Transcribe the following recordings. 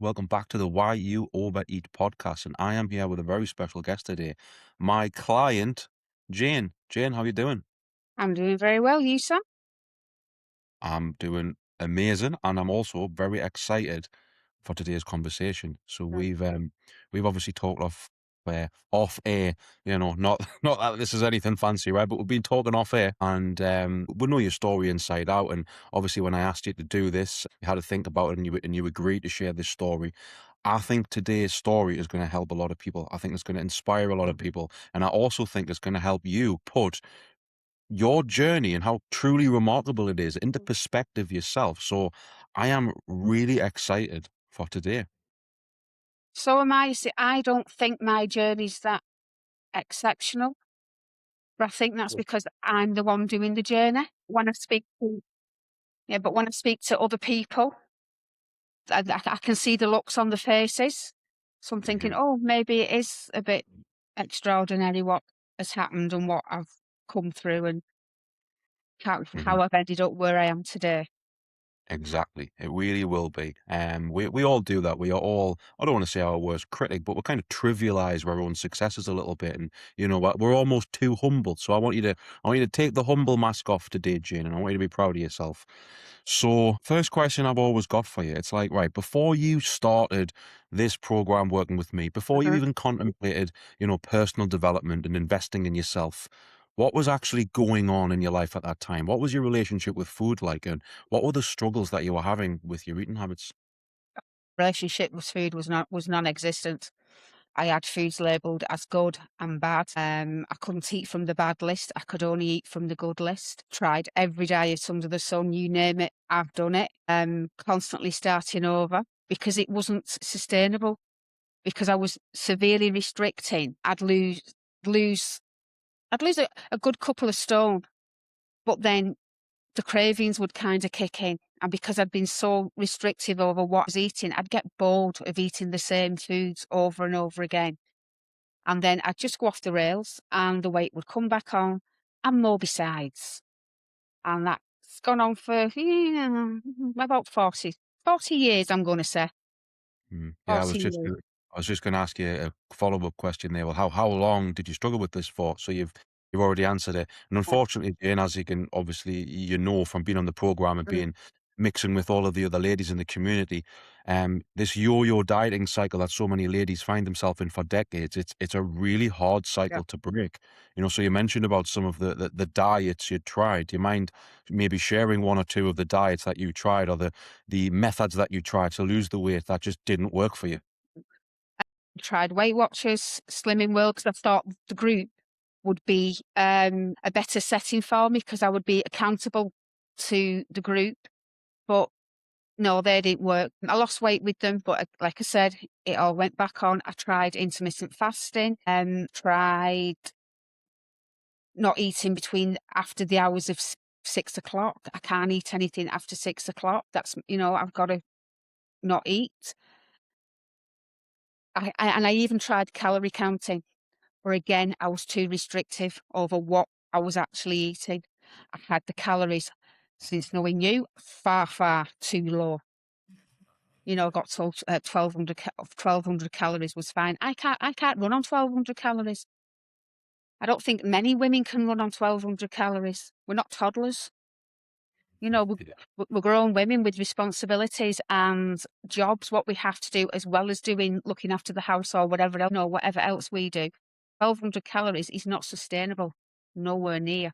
Welcome back to the Why You Overeat podcast. And I am here with a very special guest today, my client, Jane. Jane, how you doing? I'm doing very well. You, Sam? I'm doing amazing, and I'm also very excited for today's conversation. So Mm. we've obviously talked off air, not not that this is anything fancy, right? But we've been talking off air, and we know your story inside out. And obviously, when I asked you to do this, you had to think about it, and you agreed to share this story. I think today's story is going to help a lot of people. I think it's going to inspire a lot of people, and I also think it's going to help you put your journey and how truly remarkable it is into perspective yourself. So I am really excited for today. So am I. See, I don't think my journey's that exceptional, but I think that's because I'm the one doing the journey. But when I speak to other people, I can see the looks on the faces. So I'm thinking, Hmm. oh, maybe it is a bit extraordinary what has happened and what I've come through and how I've ended up where I am today. Exactly. It really will be. We all do that. We are all, I don't want to say our worst critic, but we kind of trivialize our own successes a little bit. And you know what? We're almost too humble. So I want you to take the humble mask off today, Jane, and I want you to be proud of yourself. So first question I've always got for you. It's like, right, before you started this program working with me, before you Mhm. even contemplated, personal development and investing in yourself, what was actually going on in your life at that time? What was your relationship with food like? And what were the struggles that you were having with your eating habits? Relationship with food was non-existent. I had foods labelled as good and bad. I couldn't eat from the bad list. I could only eat from the good list. Tried every diet under the sun, you name it, I've done it. Constantly starting over because it wasn't sustainable. Because I was severely restricting, lose, I'd lose a good couple of stone, but then the cravings would kind of kick in. And because I'd been so restrictive over what I was eating, I'd get bored of eating the same foods over and over again. And then I'd just go off the rails and the weight would come back on and more besides. And that's gone on for about 40 years, I'm going to say. Yeah, 40 years. I was just going to ask you a follow-up question there. Well, how long did you struggle with this for? So you've already answered it. And Yeah. unfortunately, Jane, as you can obviously from being on the program and Mm, being mixing with all of the other ladies in the community, this yo-yo dieting cycle that so many ladies find themselves in for decades, it's a really hard yeah. cycle to break. So you mentioned about some of the diets you tried. Do you mind maybe sharing one or two of the diets that you tried or the methods that you tried to lose the weight that just didn't work for you? Tried Weight Watchers, Slimming World, because I thought the group would be a better setting for me because I would be accountable to the group. But no, they didn't work. I lost weight with them, but like I said, it all went back on. I tried intermittent fasting and tried not eating between after the hours of 6 o'clock. I can't eat anything after 6 o'clock. I've got to not eat. And I even tried calorie counting, where again, I was too restrictive over what I was actually eating. I had the calories, since knowing you, far, far too low. I got told 1,200 calories was fine. I can't run on 1,200 calories. I don't think many women can run on 1,200 calories. We're not toddlers. You know, we're, Yeah. we're grown women with responsibilities and jobs, what we have to do, as well as looking after the house or whatever else we do. 1,200 calories is not sustainable. Nowhere near.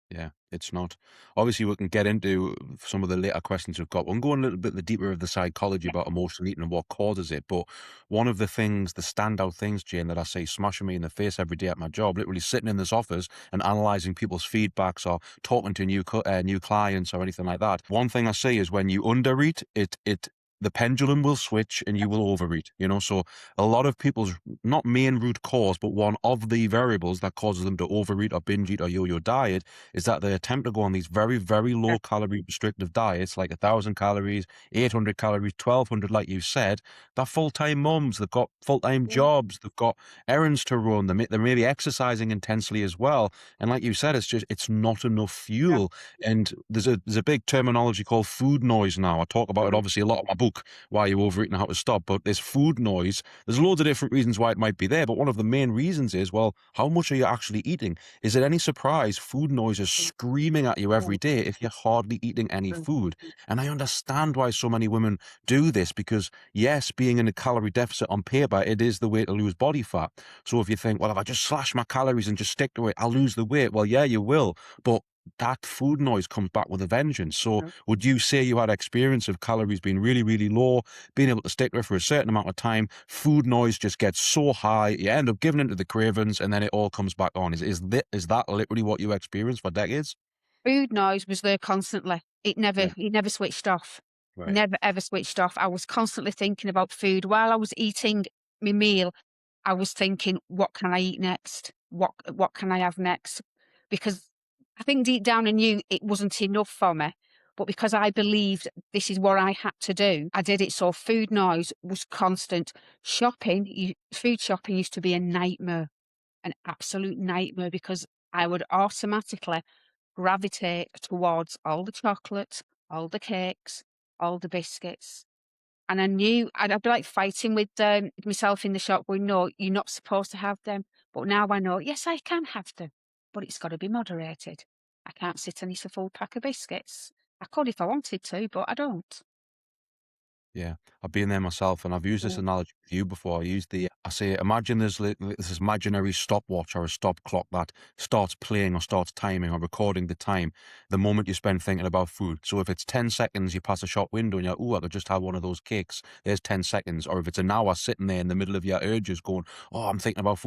Yeah, it's not. Obviously, we can get into some of the later questions we've got. We'll go a little bit the deeper of the psychology Yeah. about emotional eating and what causes it. But one of the things, the standout things, Jane, that I say smashing me in the face every day at my job, literally sitting in this office and analysing people's feedbacks or talking to new clients or anything like that. One thing I say is when you undereat, it the pendulum will switch and you will overeat. So a lot of people's not main root cause, but one of the variables that causes them to overeat or binge eat or yo-yo diet is that they attempt to go on these very, very Yeah. low calorie restrictive diets, like 1,000 calories, 800 calories, 1,200, like you said. They're full-time mums. They've got full-time Mm. jobs. They've got errands to run. They're maybe exercising intensely as well. And like you said, it's not enough Yeah. fuel. And there's a big terminology called food noise now. I talk about it Mhm. obviously a lot in my book. joke why you overeating, how to stop, but this food noise, there's loads of different reasons why it might be there, but one of the main reasons is, well, how much are you actually eating? Is it any surprise food noise is Mm, screaming at you every mm, day if you're hardly eating any mm, food? mm, And I understand why so many women do this because, yes, being in a calorie deficit on paper, it is the way to lose body fat. So if you think, well, if I just slash my calories and just stick to it, I'll lose the weight. Well, yeah, you will. But that food noise comes back with a vengeance. So mm. would you say you had experience of calories being really, really low, being able to stick to it for a certain amount of time, food noise just gets so high, you end up giving into the cravings, and then it all comes back on? Is that literally what you experienced for decades? Food noise was there constantly. Yeah. It never switched off. Right. Never ever switched off. I was constantly thinking about food. While I was eating my meal, I was thinking, "What can I eat next? What can I have next?" Because I think deep down I knew it wasn't enough for me, but because I believed this is what I had to do, I did it. So food noise was constant. Food shopping used to be a nightmare, an absolute nightmare because I would automatically gravitate towards all the chocolate, all the cakes, all the biscuits. And I knew I'd be like fighting with myself in the shop going, no, you're not supposed to have them. But now I know, yes, I can have them, but it's got to be moderated. I can't sit and eat a full pack of biscuits. I could if I wanted to, but I don't. Yeah, I've been there myself, and I've used this Mm, analogy with you before. I say, imagine there's this imaginary stopwatch or a stop clock that starts playing or starts timing or recording the time the moment you spend thinking about food. So if it's 10 seconds, you pass a shop window and you're, oh, I could just have one of those cakes. There's 10 seconds. Or if it's an hour sitting there in the middle of your urges going, oh, I'm thinking about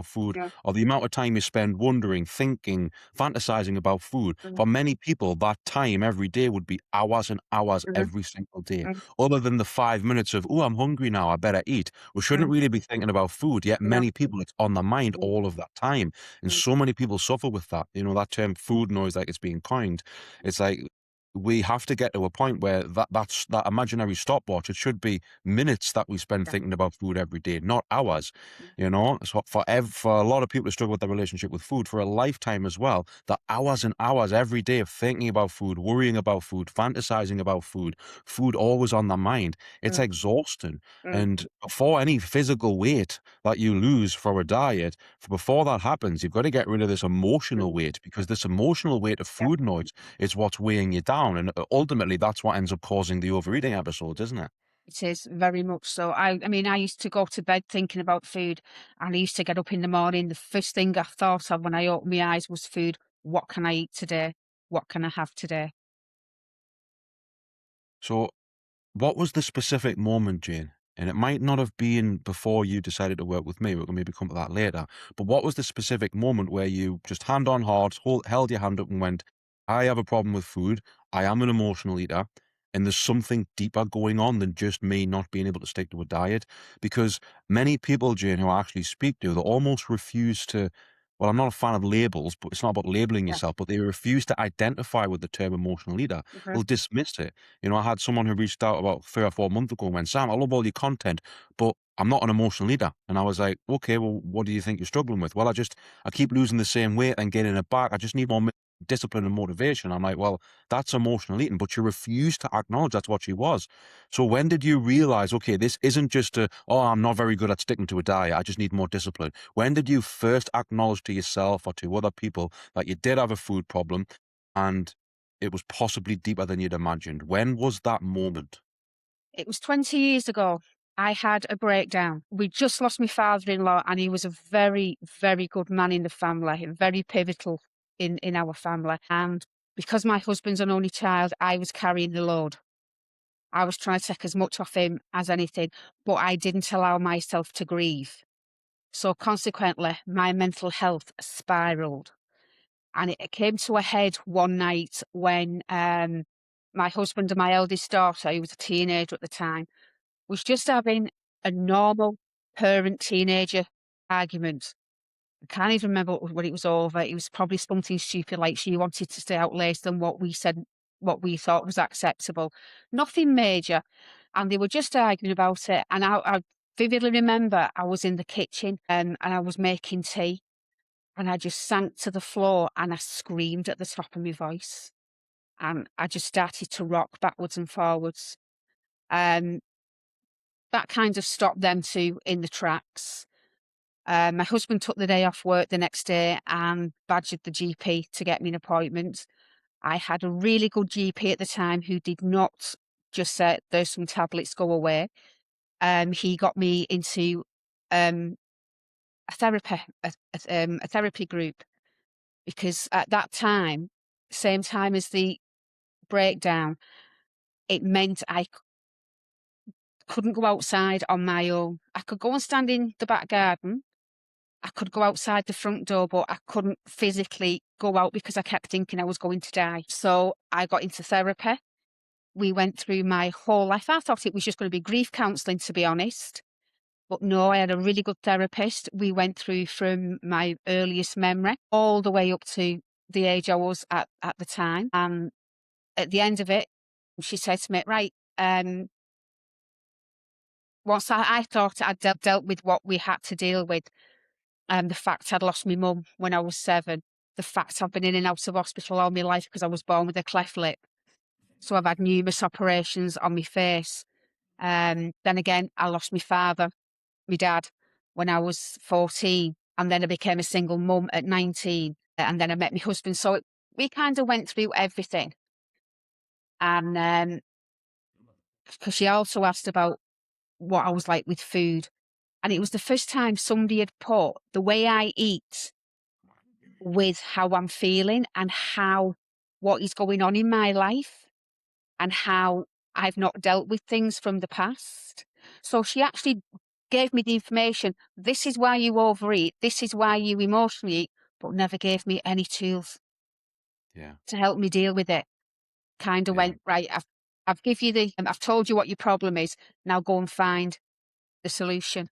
food. yeah, Or the amount of time you spend wondering, thinking, fantasizing about food. mm, For many people, that time every day would be hours and hours mhm, every single day mm, other than the 5 minutes of, "Oh, I'm hungry now, I better eat." We shouldn't mm, really be thinking about food, yet no, many people, it's on their mind mm, all of that time, and mm, so many people suffer with that. You know, that term food noise, like it's being coined. It's like we have to get to a point where that imaginary stopwatch, it should be minutes that we spend yeah, thinking about food every day, not hours, mm, you know? So for a lot of people to struggle with their relationship with food, for a lifetime as well, the hours and hours every day of thinking about food, worrying about food, fantasizing about food, food always on their mind, it's mm, exhausting. mm, And before any physical weight that you lose for a diet, before that happens, you've got to get rid of this emotional mm, weight because this emotional weight of yeah. food noise is what's weighing you down. And ultimately, that's what ends up causing the overeating episodes, isn't it? It is very much so. I mean, I used to go to bed thinking about food, and I used to get up in the morning. The first thing I thought of when I opened my eyes was food. What can I eat today? What can I have today? So, what was the specific moment, Jane? And it might not have been before you decided to work with me. We can maybe come to that later. But what was the specific moment where you just hand on heart, held your hand up and went, I have a problem with food. I am an emotional eater. And there's something deeper going on than just me not being able to stick to a diet. Because many people, Jane, who I actually speak to, they almost refuse to. Well, I'm not a fan of labels, but it's not about labeling Yeah. yourself, but they refuse to identify with the term emotional eater. Mhm. They'll dismiss it. You know, I had someone who reached out about 3 or 4 months ago and went, Sam, I love all your content, but I'm not an emotional eater. And I was like, okay, well, what do you think you're struggling with? Well, I keep losing the same weight and getting it back. I just need more discipline and motivation. I'm like, well, that's emotional eating, but she refused to acknowledge that's what she was. So when did you realize, okay, this isn't just oh, I'm not very good at sticking to a diet. I just need more discipline. When did you first acknowledge to yourself or to other people that you did have a food problem and it was possibly deeper than you'd imagined? When was that moment? It was 20 years ago. I had a breakdown. We just lost my father-in-law, and he was a very, very good man in the family, very pivotal in our family. And because my husband's an only child, I was carrying the load. I was trying to take as much off him as anything, but I didn't allow myself to grieve. So consequently, my mental health spiraled. And it came to a head one night when my husband and my eldest daughter, who was a teenager at the time, was just having a normal parent teenager argument. I can't even remember what it was over. It was probably something stupid like she wanted to stay out later than what we said, what we thought was acceptable. Nothing major. And they were just arguing about it. And I vividly remember I was in the kitchen and I was making tea and I just sank to the floor and I screamed at the top of my voice. And I just started to rock backwards and forwards. Um, that kind of stopped them 2 in the tracks. My husband took the day off work the next day and badgered the GP to get me an appointment. I had a really good GP at the time who did not just say, "There's some tablets, go away." He got me into, um, a therapy group, because at that time, same time as the breakdown, it meant I couldn't go outside on my own. I could go and stand in the back garden, I could go outside the front door, but I couldn't physically go out because I kept thinking I was going to die. So I got into therapy. We went through my whole life. I thought it was just gonna be grief counselling, to be honest, but no, I had a really good therapist. We went through from my earliest memory all the way up to the age I was at the time, and at the end of it, she said to me, "Right, once I thought I'd dealt with what we had to deal with, the fact I'd lost my mum when I was 7, the fact I've been in and out of hospital all my life because I was born with a cleft lip, so I've had numerous operations on my face. Then again, I lost my father, my dad, when I was 14, and then I became a single mum at 19, and then I met my husband, so we kinda went through everything, and, 'cause she also asked about what I was like with food, and it was the first time somebody had put the way I eat with how I'm feeling and how what is going on in my life and how I've not dealt with things from the past. So she actually gave me the information. This is why you overeat. This is why you emotionally eat, but never gave me any tools Yeah, to help me deal with it. Kind of yeah. went, right, I've told you what your problem is. Now go and find the solution.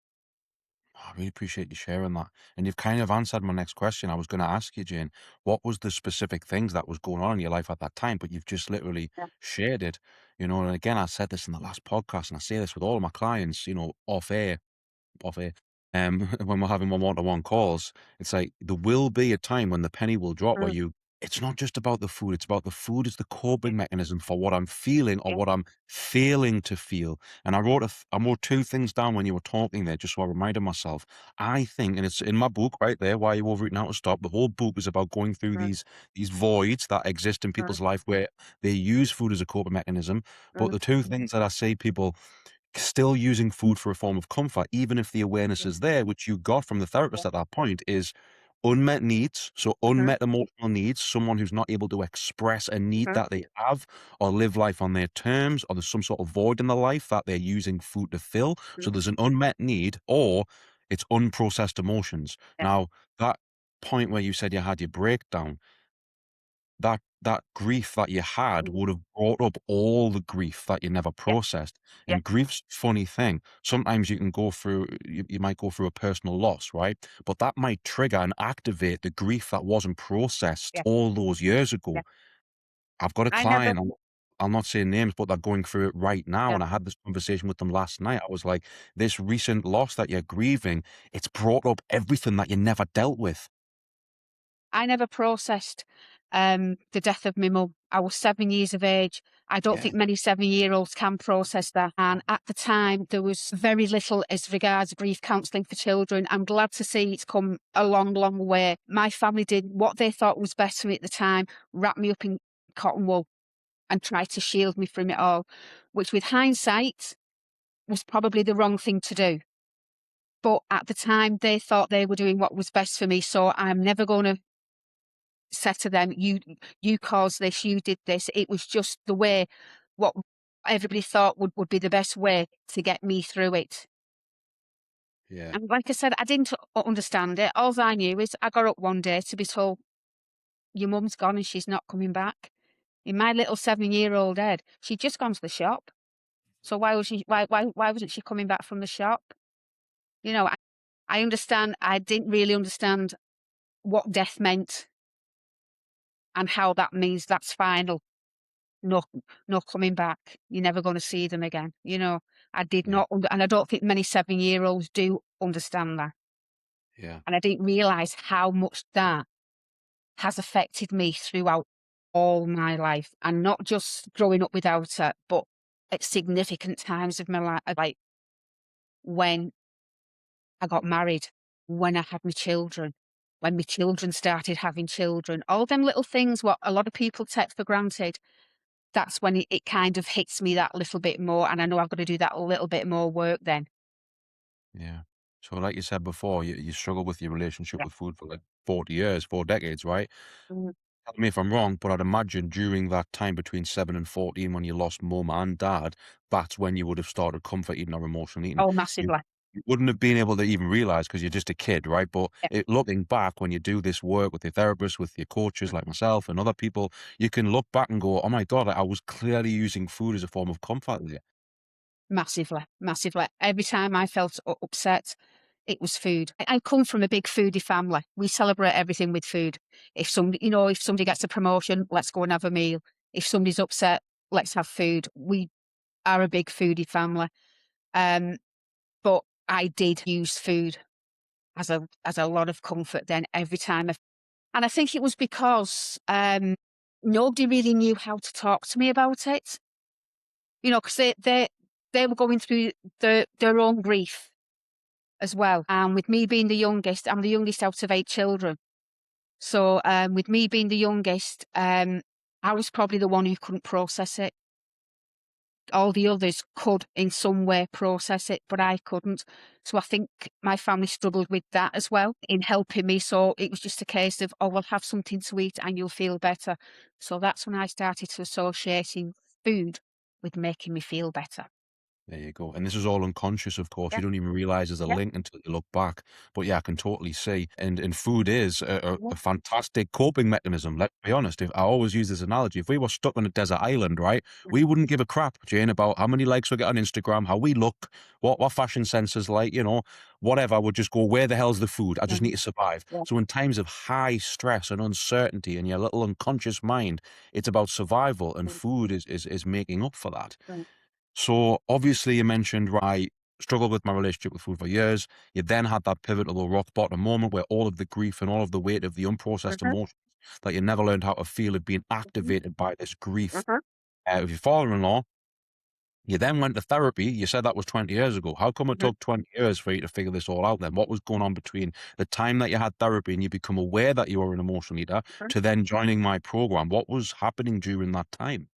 I really appreciate you sharing that. And you've kind of answered my next question. I was going to ask you, Jane, what was the specific things that was going on in your life at that time? But you've just literally Yeah. shared it, And again, I said this in the last podcast, and I say this with all of my clients, off air, when we're having one-to-one calls, it's like there will be a time when the penny will drop where Mm, it's not just about the food, it's about the food as the coping mechanism for what I'm feeling or yeah. what I'm failing to feel. And I wrote 2 things down when you were talking there, just so I reminded myself. I think, and it's in my book right there, Why You Overeat Now to Stop. The whole book is about going through Mm, these voids that exist in mm, people's life where they use food as a coping mechanism. But mm, the 2 things that I see people still using food for a form of comfort, even if the awareness mm, is there, which you got from the yeah. therapist at that point, is unmet needs. So, Mhm, unmet emotional needs, someone who's not able to express a need mhm, that they have or live life on their terms, or there's some sort of void in their life that they're using food to fill. So, mhm, there's an unmet need, or it's unprocessed emotions. yeah. Now, that point where you said you had your breakdown, that grief that you had Mhm, would have brought up all the grief that you never yeah, processed, yeah, and grief's a funny thing. Sometimes you might go through a personal loss, right? But that might trigger and activate the grief that wasn't processed yeah, all those years yeah. ago. I've got a I never client, I'll not say names, but they're going through it right now, yeah. and I had this conversation with them last night. I was like, "This recent loss that you're grieving, it's brought up everything that you never dealt with." I never processed, the death of my mum. I was 7 years of age. I don't Yeah, think many 7-year-olds can process that, and at the time, there was very little as regards grief counselling for children. I'm glad to see it's come a long, long way. My family did what they thought was best for me at the time, wrap me up in cotton wool and try to shield me from it all, which with hindsight, was probably the wrong thing to do. But at the time, they thought they were doing what was best for me, so I'm never gonna said to them, you caused this, you did this." It was just the way what everybody thought would be the best way to get me through it. yeah, And like I said, I didn't understand it. All I knew is I got up one day to be told, "Your mum's gone and she's not coming back." In my little 7-year-old head, she'd just gone to the shop. So why wasn't she coming back from the shop? You know, I understand I didn't really understand what death meant and how that means that's final. No, no coming back. You're never gonna see them again, you know? I did yeah, not and I don't think many 7-year-olds do understand that, yeah. and I didn't realise how much that has affected me throughout all my life, and not just growing up without her, but at significant times of my life, like when I got married, when I had my children, when my children started having children, all them little things what a lot of people take for granted, that's when it kind of hits me that little bit more, and I know I've got to do that little bit more work then. Yeah. So like you said before, you struggled with your relationship Yeah. with food for like 40 years, 4 decades, right? Mm. Tell me if I'm wrong, but I'd imagine during that time between 7 and 14 when you lost mum and dad, that's when you would have started comfort eating or emotional eating. Oh, You massively. you wouldn't have been able to even realize because 'cause you're just a kid, right? But Yeah. looking back when you do this work with your therapist, with your coaches like myself and other people, you can look back and go, "Oh my god, I was clearly using food as a form of comfort there." Massively, massively. Every time I felt upset, it was food. I come from a big foodie family. We celebrate everything with food. If somebody, if somebody gets a promotion, let's go and have a meal. If somebody's upset, let's have food. We are a big foodie family. Um, but I did use food as a lot of comfort then every time. And I think it was because nobody really knew how to talk to me about it. Because they were going through their own grief as well. And with me being the youngest, I'm the youngest out of 8 children. So, with me being the youngest, I was probably the one who couldn't process it. All the others could in some way process it, but I couldn't. So I think my family struggled with that as well in helping me. So it was just a case of, oh, we'll have something to eat and you'll feel better. So that's when I started to associating food with making me feel better. There you go. And this is all unconscious, of course. Yeah, You don't even realize there's a yeah, link until you look back. But yeah, I can totally see. And food is yeah. a fantastic coping mechanism. Let's be honest. If I always use this analogy, if we were stuck on a desert island, right, we wouldn't give a crap, Jane, about how many likes we get on Instagram, how we look, what fashion sense is like, whatever. We'd just go, where the hell's the food? I just need Mhm. to survive. Yeah. So in times of high stress and uncertainty in your little unconscious mind, it's about survival, and Mm, food is making up for that. mm, So obviously you mentioned, right, struggled with my relationship with food for years. You then had that pivotal rock bottom moment where all of the grief and all of the weight of the unprocessed mhm, emotions that you never learned how to feel had been mhm, activated by this grief mhm, of your father-in-law. You then went to therapy. You said that was 20 years ago. How come it mhm, took 20 years for you to figure this all out then? What was going on between the time that you had therapy and you become aware that you were an emotional eater mhm. to then joining my program? What was happening during that time?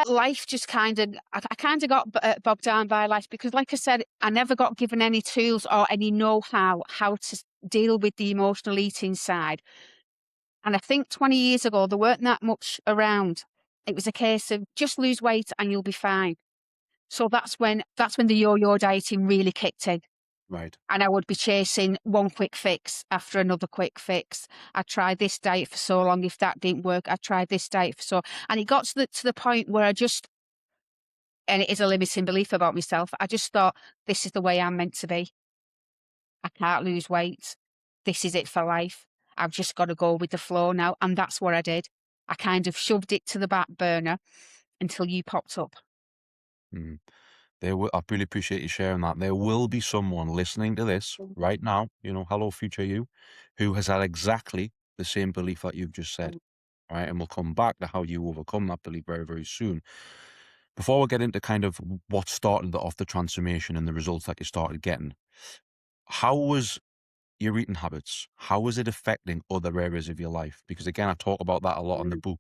Life just I kind of got bogged down by life because, like I said, I never got given any tools or any know-how how to deal with the emotional eating side. And I think 20 years ago, there weren't that much around. It was a case of just lose weight and you'll be fine. So that's when the yo-yo dieting really kicked in. Right. And I would be chasing one quick fix after another quick fix. I tried this diet for so long. If that didn't work, I tried this diet for so, and it got to the point where and it is a limiting belief about myself. I just thought, this is the way I'm meant to be. I can't lose weight. This is it for life. I've just got to go with the flow now. And that's what I did. I kind of shoved it to the back burner until you popped up. Mm. I really appreciate you sharing that. There will be someone listening to this right now, hello, future you, who has had exactly the same belief that you've just said, right? And we'll come back to how you overcome that belief very, very soon. Before we get into kind of what started off the transformation and the results that you started getting, how was your eating habits? How was it affecting other areas of your life? Because again, I talk about that a lot in the Mm. book.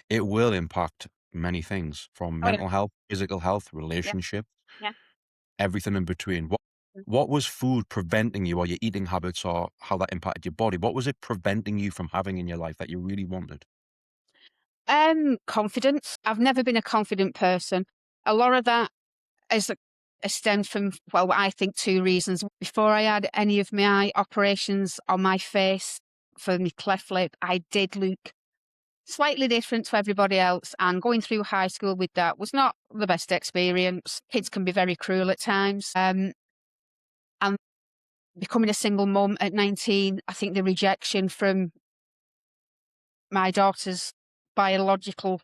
It will impact many things from Oh, yeah. mental health, physical health, Yeah. relationships, Yeah. everything in between. What was food preventing you, or your eating habits, or how that impacted your body? What was it preventing you from having in your life that you really wanted? Confidence. I've never been a confident person. A lot of that is stemmed from, well, I think 2 reasons. Before I had any of my operations on my face for my cleft lip, I did look slightly different to everybody else, and going through high school with that was not the best experience. Kids can be very cruel at times. And becoming a single mum at 19, I think the rejection from my daughter's biological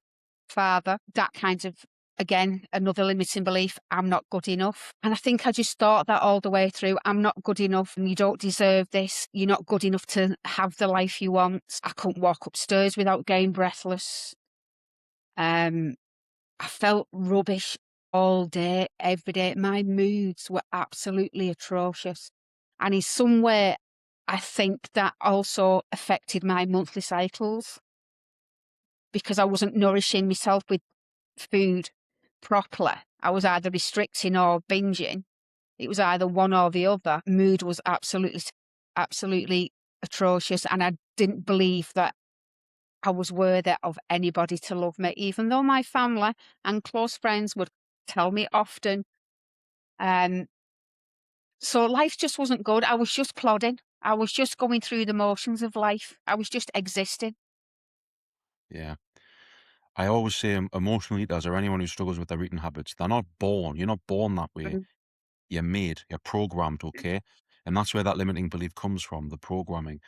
father, that kind of, again, another limiting belief. I'm not good enough. And I think I just thought that all the way through. I'm not good enough and you don't deserve this. You're not good enough to have the life you want. I couldn't walk upstairs without getting breathless. Um, I felt rubbish all day, every day. My moods were absolutely atrocious. And in some way, I think that also affected my monthly cycles because I wasn't nourishing myself with food properly. I was either restricting or binging. It was either one or the other. Mood was absolutely atrocious, and I didn't believe that I was worthy of anybody to love me, even though my family and close friends would tell me often. Um, so life just wasn't good. I was just plodding. I was just going through the motions of life. I was just existing. Yeah. I always say emotional eaters or anyone who struggles with their eating habits, they're not born. You're not born that way. Mm, You're made. You're programmed, okay? And that's where that limiting belief comes from, the programming.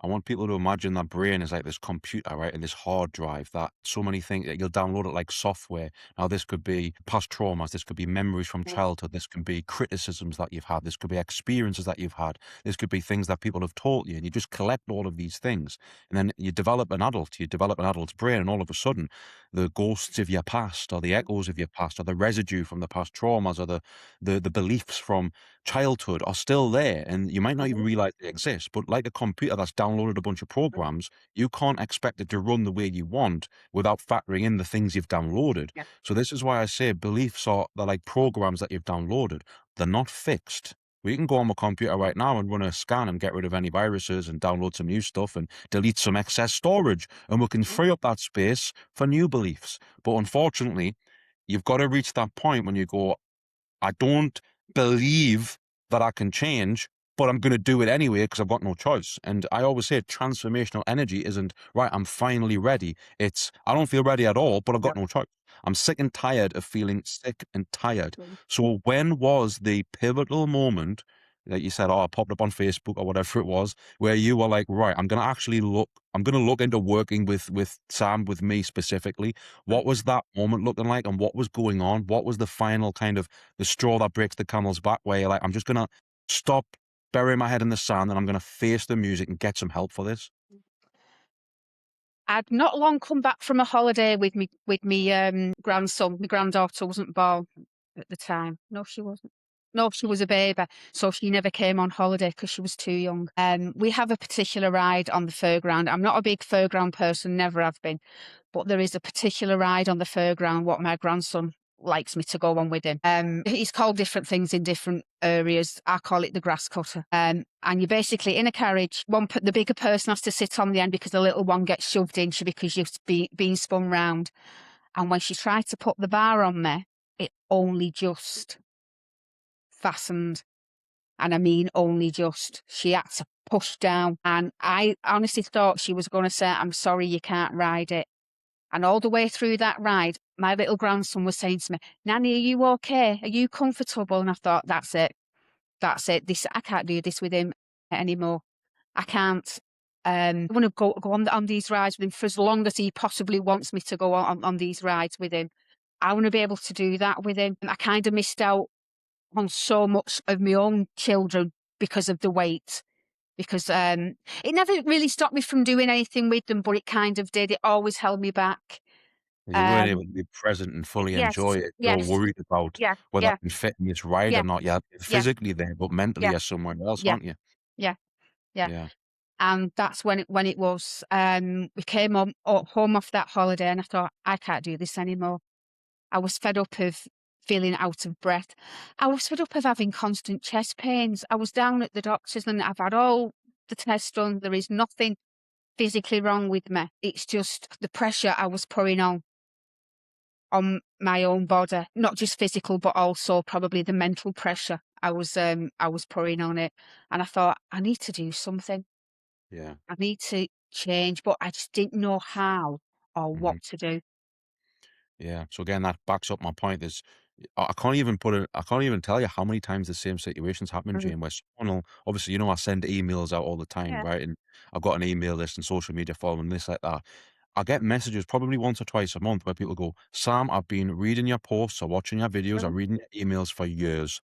I want people to imagine that brain is like this computer, right? And this hard drive that so many things that you'll download it like software. Now, this could be past traumas, this could be memories from mm, childhood, this can be criticisms that you've had, this could be experiences that you've had, this could be things that people have taught you, and you just collect all of these things. And then you develop an adult's brain, and all of a sudden, the ghosts of your past, or the echoes of your past, or the residue from the past traumas, or the beliefs from childhood are still there, and you might not even mhm, realize they exist. But like a computer that's downloaded a bunch of mm, programs, you can't expect it to run the way you want without factoring in the things you've downloaded. yeah, So this is why I say beliefs they're like programs that you've downloaded. They're not fixed. We can go on my computer mm, right now and run a scan and get rid of any viruses and download some new stuff and delete some excess storage, and we can mhm, free up that space for new beliefs. But unfortunately, you've got to reach that point when you go, I don't believe that I can change, but I'm going to do it anyway because I've got no choice. And I always say transformational energy isn't, right, I'm finally ready. It's, I don't feel ready at all, but I've yeah, got no choice. I'm sick and tired of feeling sick and tired. mm, So when was the pivotal moment that you said, oh, I popped up on Facebook or whatever it was, where you were like, right, I'm going to look into working with Sam, with me specifically. mm. What was that moment looking like, and what was going on? What was the final kind of the straw that breaks the camel's back, where you're like, I'm just gonna stop burying my head in the sand and I'm gonna face the music and get some help for this? I'd not long come back from a holiday with me grandson. My granddaughter wasn't born at the time. No, she wasn't. No, she was a baby, so she never came on holiday because she was too young. We have a particular ride on the fairground. I'm not a big fairground person, never have been, but there is a particular ride on the fairground what my grandson likes me to go on with him. He's called different things in different areas. I call it the grass cutter. And you're basically in a carriage. The bigger person has to sit on the end because the little one gets shoved in because you've being spun round. And when she tried to put the bar on me, it only just fastened. And I mean, only just. She had to push down. And I honestly thought she was going to say, I'm sorry, you can't ride it. And all the way through that ride, my little grandson was saying to me, Nanny, are you okay? Are you comfortable? And I thought, that's it. That's it. I can't do this with him anymore. I can't. I want to go on these rides with him for as long as he possibly wants me to go on these rides with him. I want to be able to do that with him. And I kind of missed out on so much of my own children because of the weight. Because it never really stopped me from doing anything with them, but it kind of did. It always held me back. You weren't able Um, to be present and fully enjoy yes, it. You're yes, worried about yeah, whether I yeah, can fit in this ride or yeah, not. You're yeah, physically there, but mentally yeah, you're somewhere else, yeah, aren't you? yeah, yeah. Yeah. And that's when it was. We came home off that holiday, and I thought I can't do this anymore. I was fed up of feeling out of breath. I was fed up of having constant chest pains. I was down at the doctor's, and I've had all the tests done. There is nothing physically wrong with me. It's just the pressure I was putting on my own body, not just physical, but also probably the mental pressure I was putting on it. And I thought, I need to do something. Yeah. I need to change, but I just didn't know how or Mhm. what to do. Yeah. So again, that backs up my point. There's I can't even tell you how many times the same situations happen, Mhm. Jane, where someone will, obviously, I send emails out all the time, Yeah. right? And I've got an email list and social media following, this, like that. I get messages probably once or twice a month where people go, Sam, I've been reading your posts or watching your videos or Mhm. reading your emails for years.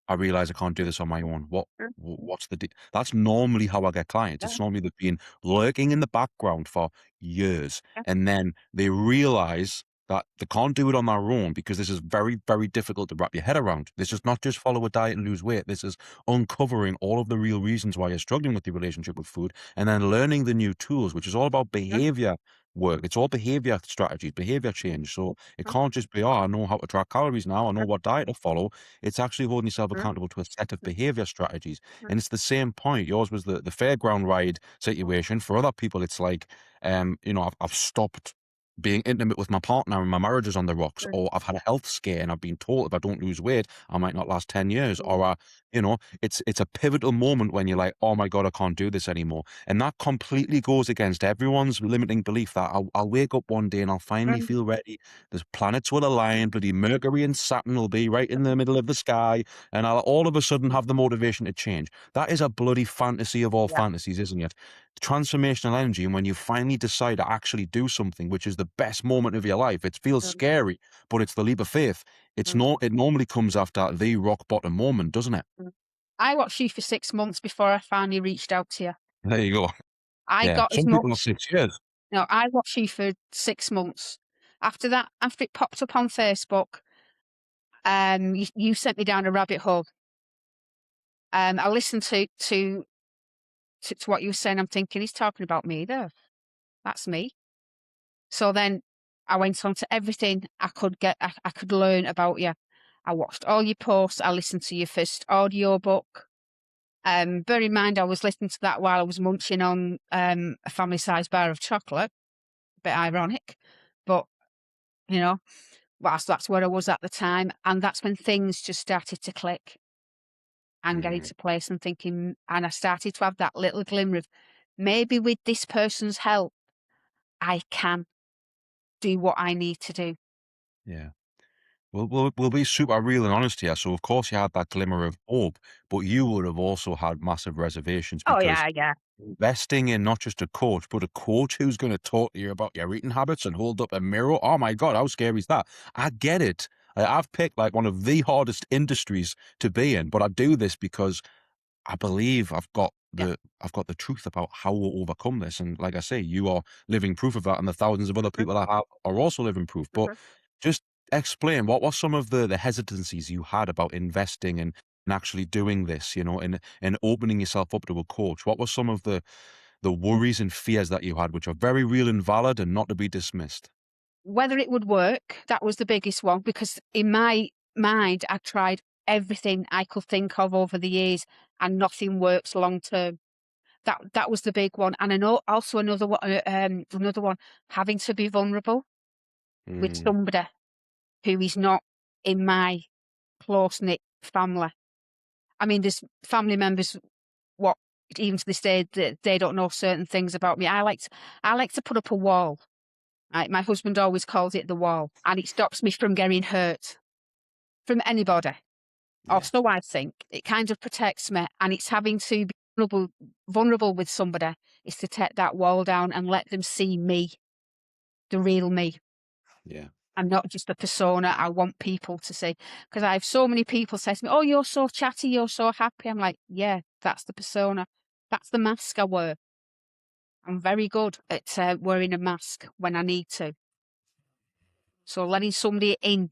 I realize I can't do this on my own. Mhm. What's that's normally how I get clients. Yeah. It's normally they've been lurking in the background for years, Yeah. and then they realize that they can't do it on their own because this is very, very difficult to wrap your head around. This is not just follow a diet and lose weight. This is uncovering all of the real reasons why you're struggling with your relationship with food and then learning the new tools, which is all about mm, behavior work. It's all behavior strategies, behavior change. So it mm, can't just be, oh, I know how to track calories now. I know what diet to follow. It's actually holding yourself mm, accountable to a set of mm, behavior strategies. mm, And it's the same point. Yours was the fairground ride situation. For other people, it's like, I've stopped being intimate with my partner and my marriage is on the rocks, mm, or I've had a health scare and I've been told if I don't lose weight, I might not last 10 years. mm, Or, it's a pivotal moment when you're like, oh my God, I can't do this anymore. And that completely goes against everyone's limiting belief that I'll wake up one day and I'll finally mm, feel ready. The planets will align, bloody Mercury and Saturn will be right in the middle of the sky, and I'll all of a sudden mm. have the motivation to change. That is a bloody fantasy of all Yeah. fantasies, isn't it? Transformational energy, and when you finally decide to actually do something, which is the best moment of your life, it feels Mm, scary, but it's the leap of faith. mm, It normally comes after the rock bottom moment, doesn't it? mm. I watched you for 6 months before I finally reached out to you. There you go. I Yeah. got as Some people are much 6 years. no, I watched you for 6 months. After that, after it popped up on Facebook, you sent me down a rabbit hole. I listened to what you were saying. I'm thinking, "He's talking about me there. That's me." So then I went on to everything I could learn about you. I watched all your posts. I listened to your first audiobook. Bear in mind, I was listening to that while I was munching on a family-sized bar of chocolate. Bit ironic, but you know, that's where I was at the time, and that's when things just started to click and get Mhm. into place. And thinking, and I started to have that little glimmer of maybe with this person's help, I can do what I need to do. Yeah. We'll be super real and honest here. So, of course, you had that glimmer of hope, but you would have also had massive reservations Oh because yeah, yeah. investing in not just a coach, but a coach who's gonna talk to you about your eating habits and hold up a mirror. Oh my God, how scary is that? I get it. I've picked like one of the hardest industries to be in, but I do this because I believe Yeah. I've got the truth about how we'll overcome this. And like I say, you are living proof of that, and the thousands of other Mm, people that have are also living proof. But mhm. just explain what were some of the hesitancies you had about investing and actually doing this, and opening yourself up to a coach. What were some of the worries and fears that you had, which are very real and valid and not to be dismissed? Whether it would work, that was the biggest one because in my mind, I tried everything I could think of over the years and nothing works long term. That was the big one. And I know also another one, having to be vulnerable with Mm, somebody who is not in my close-knit family. I mean, there's family members, what even to this day, they don't know certain things about me. I like to put up a wall. Right? My husband always calls it the wall, and it stops me from getting hurt from anybody. Or yeah, so I think. It kind of protects me, and it's having to be vulnerable with somebody is to take that wall down and let them see me, the real me. yeah, I'm not just a persona I want people to see. Because I have so many people say to me, "Oh, you're so chatty, you're so happy." I'm like, "Yeah, that's the persona. That's the mask I wear." I'm very good at wearing a mask when I need to. So letting somebody in,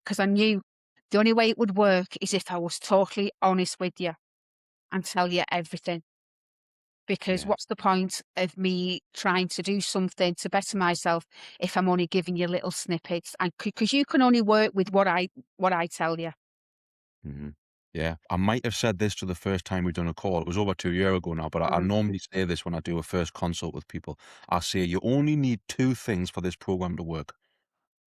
because I knew the only way it would work is if I was totally honest with you and tell you everything. Because yeah. what's the point of me trying to do something to better myself if I'm only giving you little snippets? And because you can only work with what I tell you. Mhm. Yeah, I might have said this to the first time we've done a call. It was over 2 year ago now, but I Mm, normally say this when I do a first consult with people. I say, "You only need 2 things for this program to work: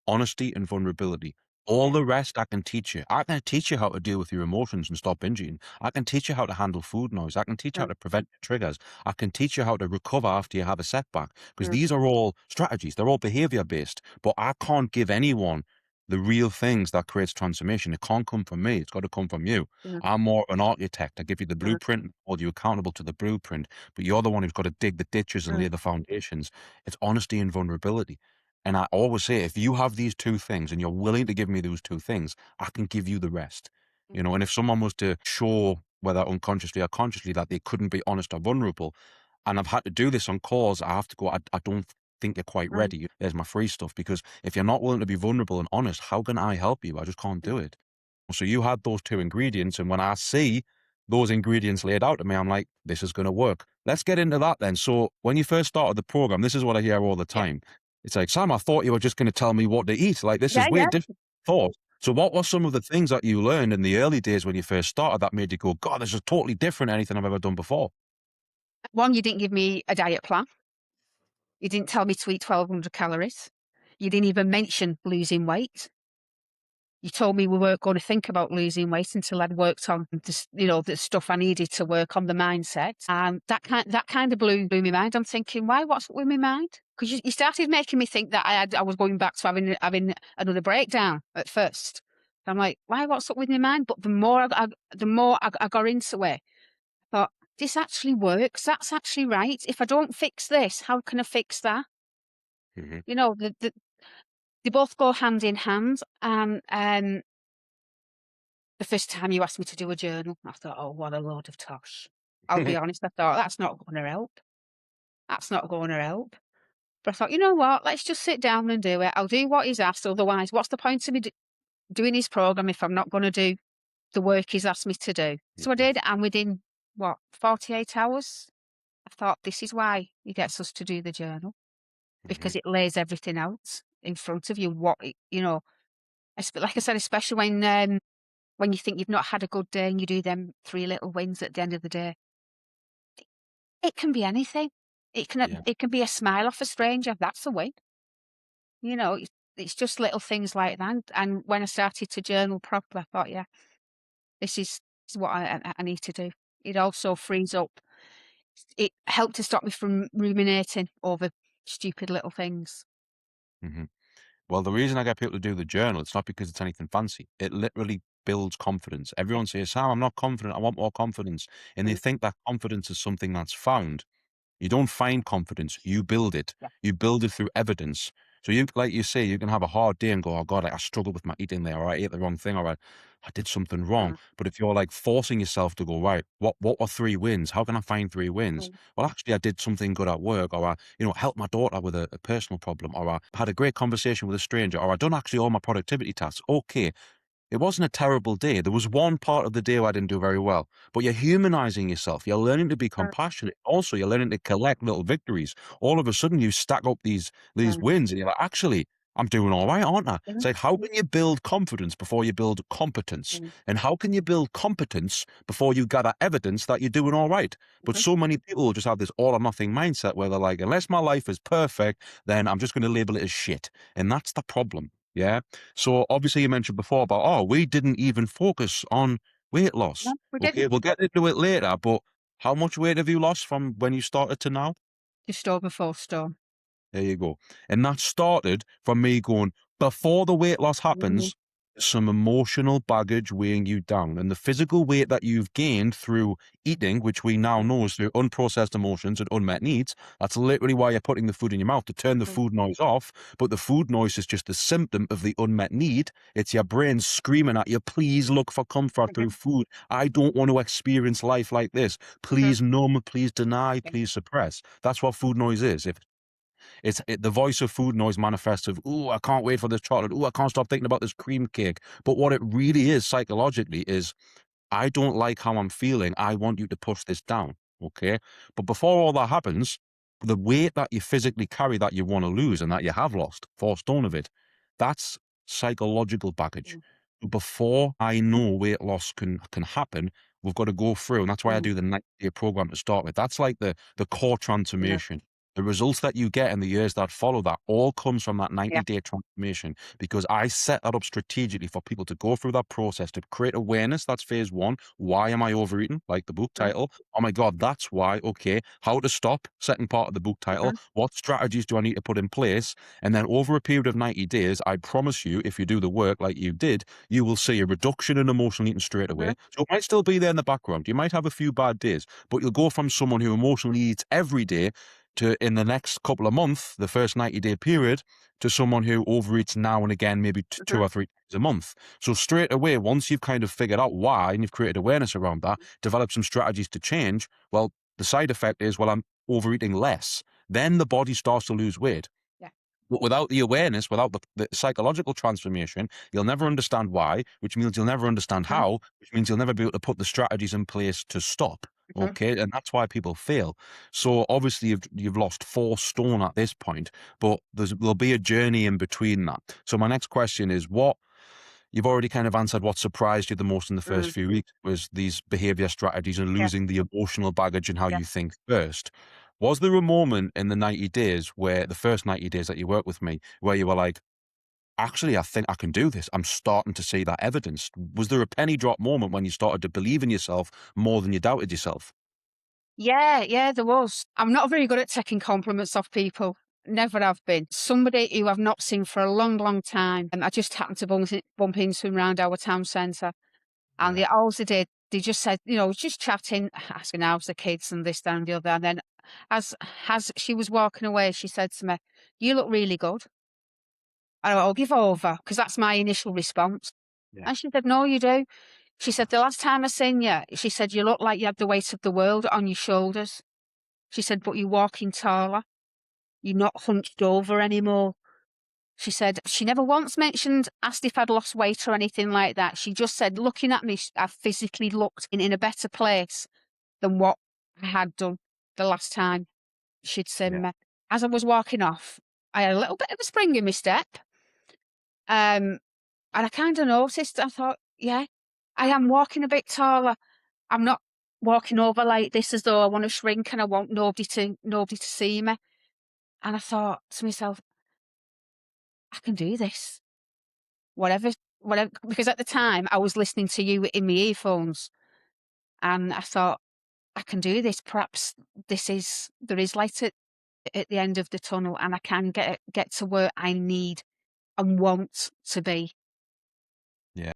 honesty and vulnerability. All yeah. the rest I can teach you. I can teach you how to deal with your emotions and stop binging. I can teach you how to handle food noise. I can teach you how Mm, to prevent triggers. I can teach you how to recover after you have a setback. Because mm, these are all strategies. They're all behavior based. But I can't give anyone the real things that creates transformation. It can't come from me. It's got to come from you. mm, I'm more of an architect. I give you the mm, blueprint and hold you accountable to the blueprint. But you're the one who's got to dig the ditches and mm, lay the foundations. It's honesty and vulnerability. And I always say, if you have these 2 things and you're willing to give me those 2 things, I can give you the rest. mm, And if someone was to show, whether unconsciously or consciously, that they couldn't be honest or vulnerable, and I've had to do this on calls, I have to go, I don't think you're quite Mm, ready. There's my free stuff. Because if you're not willing to be vulnerable and honest, how can I help you? I just can't mm. do it. So you had those two ingredients, and when I see those ingredients laid out to me, I'm like, this is going to work. Let's get into that then. So when you first started the program, this is what I hear all the Yeah. time. It's like, Sam, I thought you were just going to tell me what to eat. Like, this Yeah, is way yeah. different thought. So what were some of the things that you learned in the early days when you first started that made you go, God, this is totally different than anything I've ever done before? One, you didn't give me a diet plan. You didn't tell me to eat 1,200 calories. You didn't even mention losing weight. You told me we weren't going to think about losing weight until I'd worked on the stuff I needed to work on the mindset. And that kind of blew my mind. I'm thinking, why? What's with my mind? Because you started making me think that I was going back to having another breakdown at first. I'm like, why? What's up with my mind? But the more I got into it, I thought, this actually works. That's actually right. If I don't fix this, how can I fix that? Hmm. You know, they both go hand in hand. And the first time you asked me to do a journal, I thought, oh, what a load of tosh. I'll be honest, I thought, that's not going to help. That's not going to help. But I thought, you know what? Let's just sit down and do it. I'll do what he's asked. Otherwise, what's the point of me doing his program if I'm not going to do the work he's asked me to do? So I did. And within, 48 hours, I thought, this is why he gets us to do the journal, Hmm. because it lays everything out in front of you. Like I said, especially when you think you've not had a good day and you do them three little wins at the end of the day. It can be anything. Yeah. It can be a smile off a stranger. That's a win. It's just little things like that. And when I started to journal properly, I thought, yeah, this is what I need to do. It also frees up. It helped to stop me from ruminating over stupid little things. Hmm. Well, the reason I get people to do the journal, it's not because it's anything fancy. It literally builds confidence. Yeah. Everyone says, Sam, I'm not confident. I want more confidence. And they Mm, think that confidence is something that's found. You don't find confidence, you build it. yeah. You build it through evidence. So you, like you say, you can have a hard day and go, oh God, I struggled with my eating there, or I ate the wrong thing, or I did something wrong. Mm, But if you're like forcing yourself to go, right, what are three wins? How can I find three wins? mm, Well, actually, I did something good at work, or helped my daughter with a personal problem, or I had a great conversation with a stranger, or I done actually all my productivity tasks. Okay, it wasn't a terrible day. There was one part of the day where I didn't do very well, but you're humanizing yourself. You're learning to be mm, compassionate. Also, you're learning to collect little victories. All of a sudden, you stack up these mm, wins, and you're like, actually, I'm doing all right, aren't I? It's mm, like, how can you build confidence before you build competence? mm, And how can you build competence before you gather evidence that you're doing all right? But mhm. so many people just have this all or nothing mindset where they're like, unless my life is perfect, then I'm just going to label it as shit. And that's the problem. Yeah. So obviously you mentioned before about, oh, we didn't even focus on weight No, loss. we Okay, didn't. we'll get into it later, but how much weight have you lost from when you started to now? Just over 4 stone. There you go. And that started from me going, before the weight loss Mhm, happens, some emotional baggage weighing you down. And the physical weight that you've gained through eating, which we now mm, know is through unprocessed emotions and unmet needs, that's literally why you're putting the food in your mouth to turn the mm, food noise off. But the food noise is just a symptom of the unmet need. It's your brain screaming at you, please look for comfort through mhm, food. I don't want to experience life like this. mhm, Please numb, please deny, yeah, please suppress. That's what food noise is. If the voice of food noise manifests of, "Ooh, I can't wait for this chocolate. Ooh, I can't stop thinking about this cream cake." But what it really is psychologically is, I don't like how I'm feeling. I want you to push this down. Okay. But before all that happens, the weight that you physically carry that you want to lose and that you have lost, 4 stone of it, that's psychological baggage. mm, Before I know weight loss can happen, we've got to go through. And that's why I mm, do the 90-day program to start with. That's like the core yeah, transformation. The results that you get in the years that follow that all comes from that yeah, 90-day transformation, because I set that up strategically for people to go through that process to create awareness. That's phase one. Why am I overeating? Like the book mm, title. Oh my God, that's why. Okay. How to stop? Second part of the book title. mhm, What strategies do I need to put in place? And then over a period of 90 days, I promise you, if you do the work like you did, you will see a reduction in emotional eating straight mhm, away. So it might still be there in the background. You might have a few bad days, but you'll go from someone who emotionally eats every day to, in the next couple of months, the first 90-day period, to someone who overeats now and again, maybe two mhm, or three times a month. So straight away, once you've kind of figured out why and you've created awareness around that, develop some strategies to change, well, the side effect is, well, I'm overeating less. then the body starts to lose weight. Yeah. But without the awareness, without the psychological transformation, you'll never understand why, which means you'll never understand Mhm. how, which means you'll never be able to put the strategies in place to stop. Mhm. Okay, and that's why people fail. So obviously you've lost 4 stone at this point, but there'll be a journey in between that. So my next question is, what you've already kind of answered what surprised you the most in the first Mm. few weeks was these behavior strategies and Yeah. losing the emotional baggage and how Yeah. you think first. Was there a moment in the 90 days where the first 90 days that you worked with me where you were like, actually, I think I can do this. I'm starting to see that evidence. Was there a penny drop moment when you started to believe in yourself more than you doubted yourself? Yeah, yeah, there was. I'm not very good at taking compliments off people. Never have been. Somebody who I've not seen for a long, long time, and I just happened to bump into him around our town centre. And Yeah. they all they did, they just said, just chatting, asking how's the kids and this, that, and the other. And then as she was walking away, she said to me, "You look really good." I went, "Oh, give over," because that's my initial response. Yeah. And she said, "No, you do." She said, "The last time I seen you," she said, "you look like you had the weight of the world on your shoulders." She said, "But you're walking taller. You're not hunched over anymore." She said she never once asked if I'd lost weight or anything like that. She just said, looking at me, I physically looked in a better place than what I had done the last time she'd seen Yeah. me. As I was walking off, I had a little bit of a spring in my step. And I kind of noticed, I thought, yeah, I am walking a bit taller. I'm not walking over like this as though I want to shrink and I want nobody to see me. And I thought to myself, I can do this. Whatever, whatever, because at the time I was listening to you in my earphones and I thought, I can do this. Perhaps there is light at the end of the tunnel and I can get to where I need and want to be. Yeah.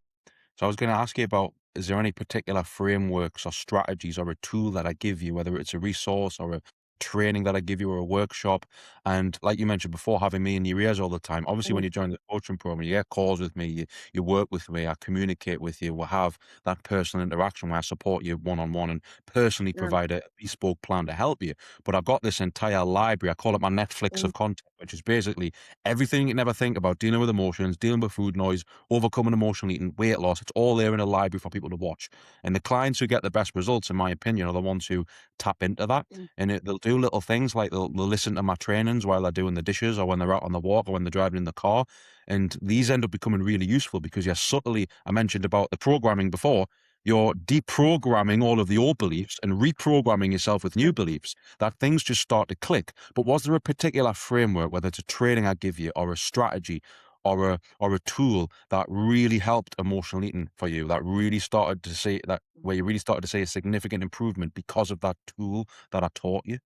So I was going to ask you about, is there any particular frameworks or strategies or a tool that I give you, whether it's a resource or a training that I give you or a workshop? And like you mentioned before, having me in your ears all the time. Obviously, when Mm, you join the coaching program, you get calls with me, you work with me, I communicate with you, we'll have that personal interaction where I support you one on one and personally mm, provide a bespoke plan to help you. But I've got this entire library, I call it my Netflix mm, of content, which is basically everything you never think about dealing with emotions, dealing with food noise, overcoming emotional eating, weight loss. It's all there in a library for people to watch. And the clients who get the best results, in my opinion, are the ones who tap into that. mm. And they'll do little things like they'll listen to my trainings while they're doing the dishes or when they're out on the walk or when they're driving in the car. And these end up becoming really useful because you're subtly, I mentioned about the programming before, you're deprogramming all of the old beliefs and reprogramming yourself with new beliefs, that things just start to click. But was there a particular framework, whether it's a training I give you or a strategy or a tool that really helped emotional eating for you, that really started to see that where you really started to see a significant improvement because of that tool that I taught you?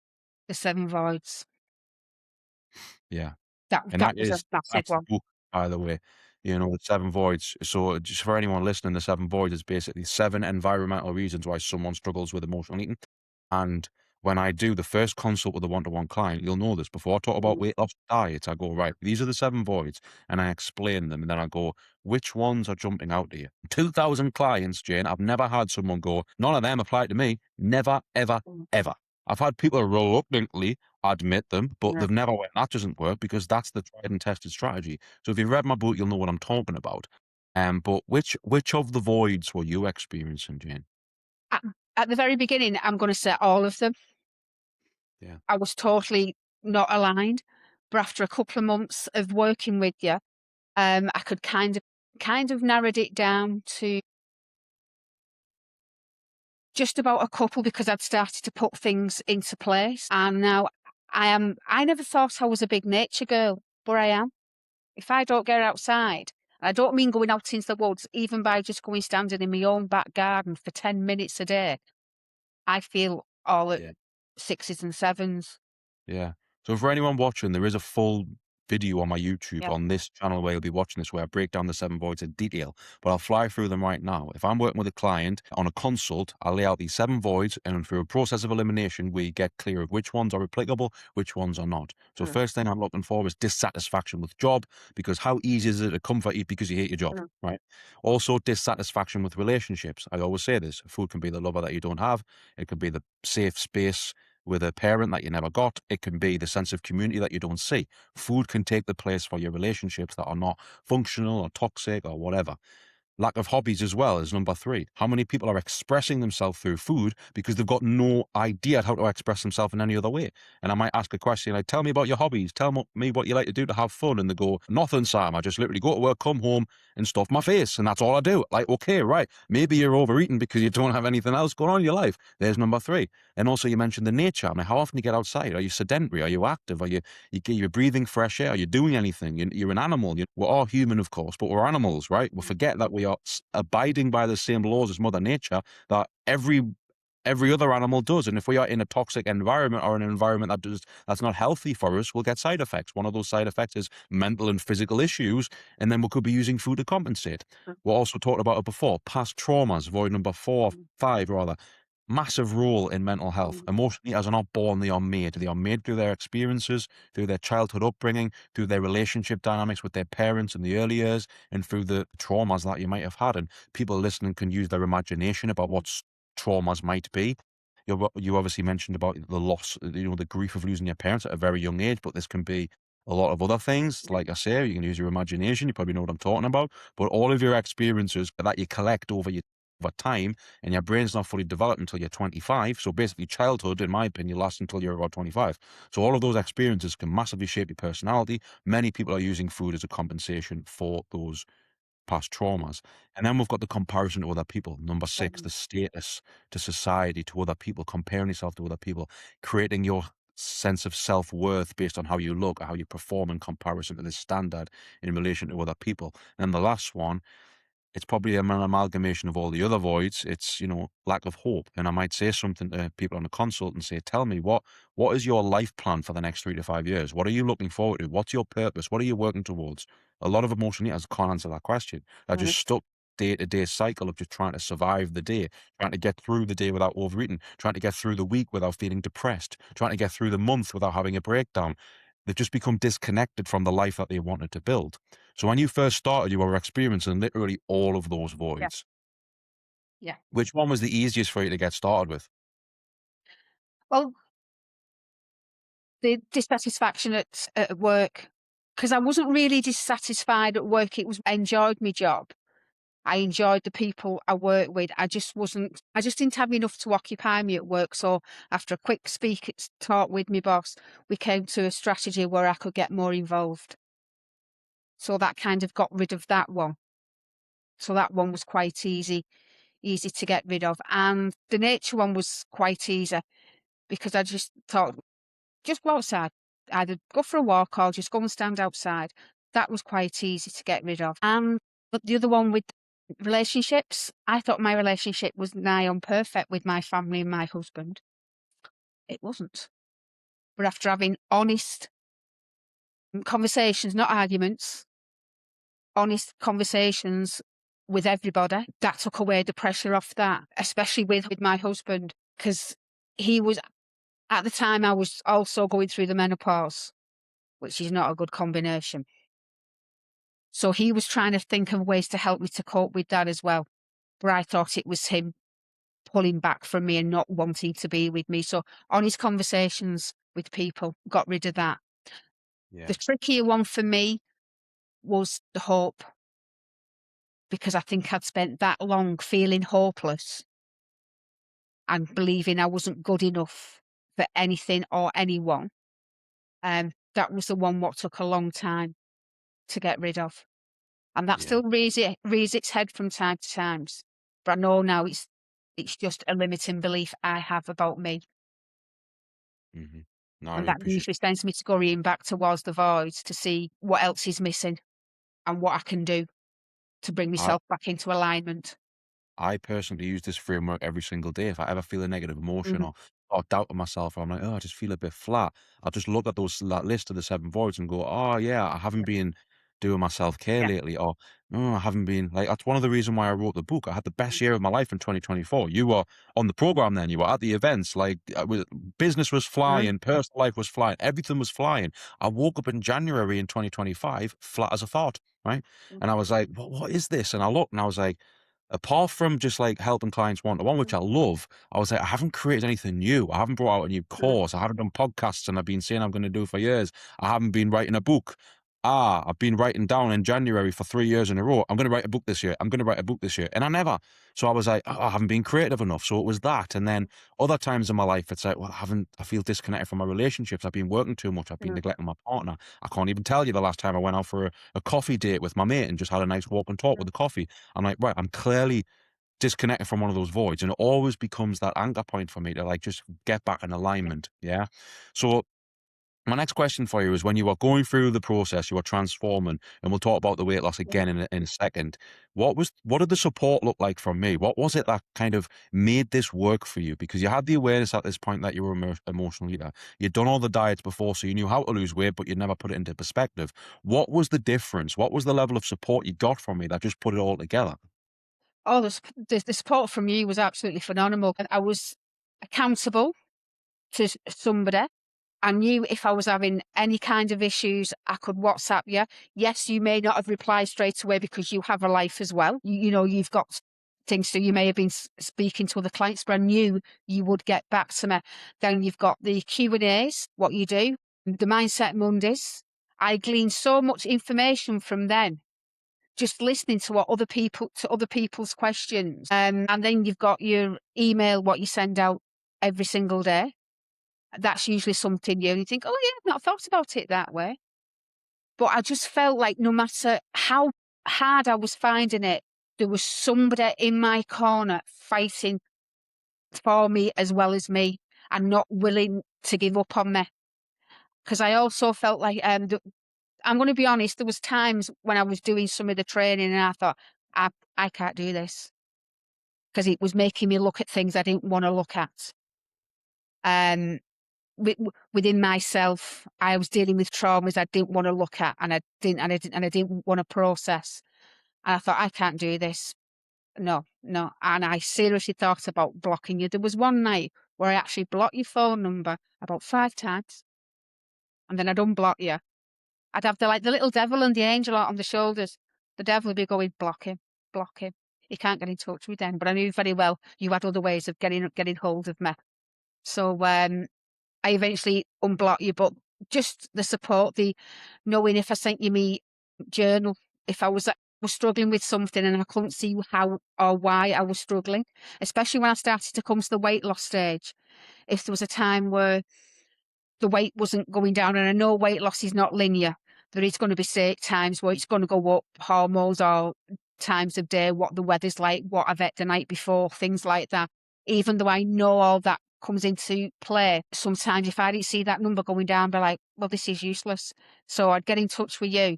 The seven voids. Yeah. That And that was a massive that's the one. book, by the way, the 7 Voids. So just for anyone listening, the 7 Voids is basically 7 environmental reasons why someone struggles with emotional eating. And when I do the first consult with a one-to-one client, you'll know this. Before I talk about Mm, weight loss diets, I go, right, these are the 7 voids, and I explain them, and then I go, which ones are jumping out to you? 2,000 clients, Jane, I've never had someone go, none of them apply to me. Never, ever, mm, ever. I've had people reluctantly admit them, but yeah. they've never went, that doesn't work because that's the tried and tested strategy. So if you've read my book, you'll know what I'm talking about. But which of the voids were you experiencing, Jane? At, at the very beginning, I'm going to say all of them. Yeah. I was totally not aligned, but after a couple of months of working with you, I could kind of narrowed it down to just about a couple because I'd started to put things into place. And now I never thought I was a big nature girl, but I am. If I don't get outside, and I don't mean going out into the woods, even by just going standing in my own back garden for 10 minutes a day, I feel all at Yeah. sixes and sevens. Yeah. So for anyone watching, there is a full video on my YouTube Yeah. on this channel where you'll be watching this, where I break down the 7 voids in detail. But I'll fly through them right now. If I'm working with a client on a consult, I'll lay out these 7 voids, and through a process of elimination, we get clear of which ones are applicable, which ones are not. So Mm, first thing I'm looking for is dissatisfaction with job, because how easy is it to comfort eat because you hate your job, mm, right? Also dissatisfaction with relationships. I always say this: food can be the lover that you don't have. It can be the safe space with a parent that you never got. It can be the sense of community that you don't see. Food can take the place for your relationships that are not functional or toxic or whatever. Lack of hobbies as well is number three. How many people are expressing themselves through food because they've got no idea how to express themselves in any other way? And I might ask a question like, tell me about your hobbies. Tell me what you like to do to have fun. And they go, nothing, Sam. I just literally go to work, come home and stuff my face. And that's all I do. Like, okay, right. Maybe you're overeating because you don't have anything else going on in your life. There's number three. And also you mentioned the nature. I mean, how often do you get outside? Are you sedentary? Are you active? You're breathing fresh air? Are you doing anything? You're an animal. We're all human, of course, but we're animals, right? We forget that we are abiding by the same laws as Mother Nature that every other animal does. And if we are in a toxic environment or an environment that's not healthy for us, we'll get side effects. One of those side effects is mental and physical issues, and then we could be using food to compensate. We also talked about it before, past traumas, void number four, Mhm. five rather. Massive role in mental health. Mhm. Emotional eaters are not born, they are made. They are made through their experiences, through their childhood upbringing, through their relationship dynamics with their parents in the early years, and through the traumas that you might have had. And people listening can use their imagination about what traumas might be. You obviously mentioned about the loss, the grief of losing your parents at a very young age, but this can be a lot of other things. Like I say, you can use your imagination. You probably know what I'm talking about. But all of your experiences that you collect over time, and your brain's not fully developed until you're 25. So basically, childhood, in my opinion, lasts until you're about 25. So all of those experiences can massively shape your personality. Many people are using food as a compensation for those past traumas. And then we've got the comparison to other people. Number six, Mhm. the status to society, to other people, comparing yourself to other people, creating your sense of self-worth based on how you look or how you perform in comparison to this standard in relation to other people. And the last one, it's probably an amalgamation of all the other voids. It's, lack of hope. And I might say something to people on the consult and say, tell me what is your life plan for the next 3 to 5 years? What are you looking forward to? What's your purpose? What are you working towards? A lot of emotional eaters can't answer that question. They're Mhm. just stuck day to day cycle of just trying to survive the day, trying to get through the day without overeating, trying to get through the week without feeling depressed, trying to get through the month without having a breakdown. They've just become disconnected from the life that they wanted to build. So when you first started, you were experiencing literally all of those Yeah. voids. Yeah. Which one was the easiest for you to get started with? Well, the dissatisfaction at work, because I wasn't really dissatisfied at work. It was I enjoyed my job. I enjoyed the people I worked with. I just didn't have enough to occupy me at work. So after a quick talk with my boss, we came to a strategy where I could get more involved. So that kind of got rid of that one. So that one was quite easy to get rid of. And the nature one was quite easy because I just thought, just go outside. Either go for a walk or just go and stand outside. That was quite easy to get rid of. And but the other one with relationships, I thought my relationship was nigh on perfect with my family and my husband. It wasn't. But after having honest conversations, not arguments, honest conversations with everybody, that took away the pressure off that, especially with my husband, because he was at the time I was also going through the menopause, which is not a good combination. So he was trying to think of ways to help me to cope with that as well. But I thought it was him pulling back from me and not wanting to be with me. So honest conversations with people got rid of that. The Yeah, trickier one for me was the hope, because I think I'd spent that long feeling hopeless and believing I wasn't good enough for anything or anyone. That was the one what took a long time to get rid of. And that yeah. still rears its head from time to times. But I know now it's just a limiting belief I have about me. Mhm. No, I And really that appreciate usually sends me scurrying back towards the voids to see what else is missing and what I can do to bring I myself back into alignment. I personally use this framework every single day. If I ever feel a negative emotion Mhm. or doubt in myself, or I'm like, oh, I just feel a bit flat. I'll just look at that list of the seven voids and go, oh yeah, I haven't been doing my self care Yeah. lately, or oh, I haven't been like. That's one of the reasons why I wrote the book. I had the best year of my life in 2024. You were on the program then. You were at the events. Like business was Mhm. flying, personal life was flying, everything was flying. I woke up in January in 2025, flat as a fart, right? And I was like, what is this? And I looked and I was like, apart from just like helping clients one to one, which I love, I was like, I haven't created anything new. I haven't brought out a new Mm, course. I haven't done podcasts and I've been saying I'm going to do for years. I haven't been writing a book. I've been writing down in January for 3 years in a row. I'm going to write a book this year. I'm going to write a book this year. And I never. So I was like, oh, I haven't been creative enough. So it was that. And then other times in my life, it's like, well, I feel disconnected from my relationships. I've been working too much. I've been mm, neglecting my partner. I can't even tell you the last time I went out for a coffee date with my mate and just had a nice walk and talk with mm, the coffee. I'm like, right, I'm clearly disconnected from one of those voids, and it always becomes that anchor point for me to like just get back in alignment. Yeah. So my next question for you is, when you were going through the process, you were transforming, and we'll talk about the weight loss mm. again in a second. What did the support look like from me? What was it that kind of made this work for you? Because you had the awareness at this point that you were emotional eater. You'd done all the diets before, so you knew how to lose weight, but you'd never put it into perspective. What was the difference? What was the level of support you got from me that just put it all together? Oh, the support from you was absolutely phenomenal, and I was accountable to somebody. I knew if I was having any kind of issues, I could WhatsApp you. Yes, you may not have replied straight away because you have a life as well. You know, you've got things to. You may have been speaking to other clients, but I knew you would get back to me. Then you've got the Q&As, what you do, the Mindset Mondays. I gleaned so much information from them, just listening to other people's questions. And then you've got your email, what you send out every single day. That's usually something new. You think, "Oh, yeah, I've not thought about it that way." But I just felt like no matter how hard I was finding it, there was somebody in my corner fighting for me as well as me and not willing to give up on me. Because I also felt like, I'm gonna be honest, there was times when I was doing some of the training and I thought, "I can't do this," because it was making me look at things I didn't wanna look at. Um within myself, I was dealing with traumas I didn't want to look at, and I didn't want to process. And I thought, I can't do this. No, no. And I seriously thought about blocking you. There was one night where I actually blocked your phone number about 5 times, and then I'd unblock you. I'd have the little devil and the angel out on the shoulders. The devil would be going, block him, block him. He can't get in touch with them. But I knew very well you had other ways of getting hold of me. So I eventually unblock you, but just the support, the knowing if I sent you me journal, if I was struggling with something and I couldn't see how or why I was struggling, especially when I started to come to the weight loss stage. If there was a time where the weight wasn't going down, and I know weight loss is not linear. There is gonna be times where it's gonna go up, hormones or times of day, what the weather's like, what I've ate the night before, things like that. Even though I know all that comes into play, sometimes if I didn't see that number going down, I'd be like, "Well, this is useless." So I'd get in touch with you,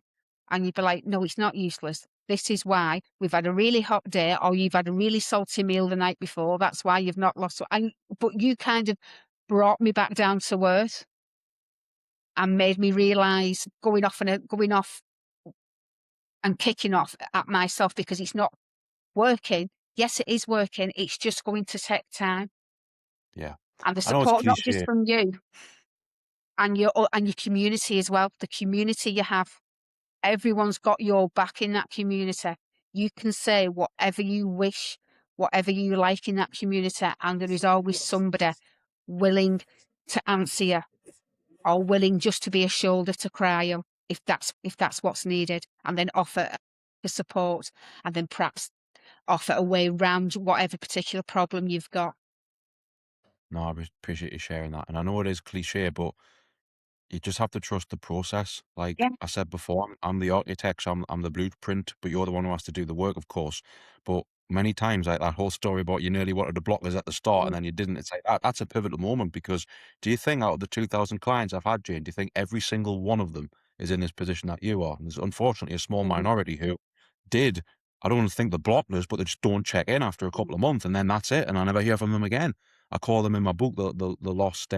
and you'd be like, "No, it's not useless. This is why. We've had a really hot day, or you've had a really salty meal the night before. That's why you've not lost." But you kind of brought me back down to earth and made me realise going off and kicking off at myself because it's not working. Yes, it is working. It's just going to take time. Yeah. And the I know it's support, not just cliche. from you and your community as well. The community you have, everyone's got your back in that community. You can say whatever you wish, whatever you like in that community, and there is always somebody willing to answer you, or willing just to be a shoulder to cry on if that's what's needed, and then offer the support, and then perhaps offer a way round whatever particular problem you've got. No, appreciate you sharing that. And I know it is cliche, but you just have to trust the process. Like Yeah. I said before, I'm the architect, so I'm the blueprint, but you're the one who has to do the work, of course. But many times, like that whole story about you nearly wanted to block us at the start and Mm, then you didn't, it's like that's a pivotal moment because do you think out of the 2,000 clients I've had, Jane, do you think every single one of them is in this position that you are? And there's unfortunately a small mm, minority who did. I don't think they blocked us, but they just don't check in after a couple mm, of months, and then that's it. And I never hear from them again. I call them in my book the lost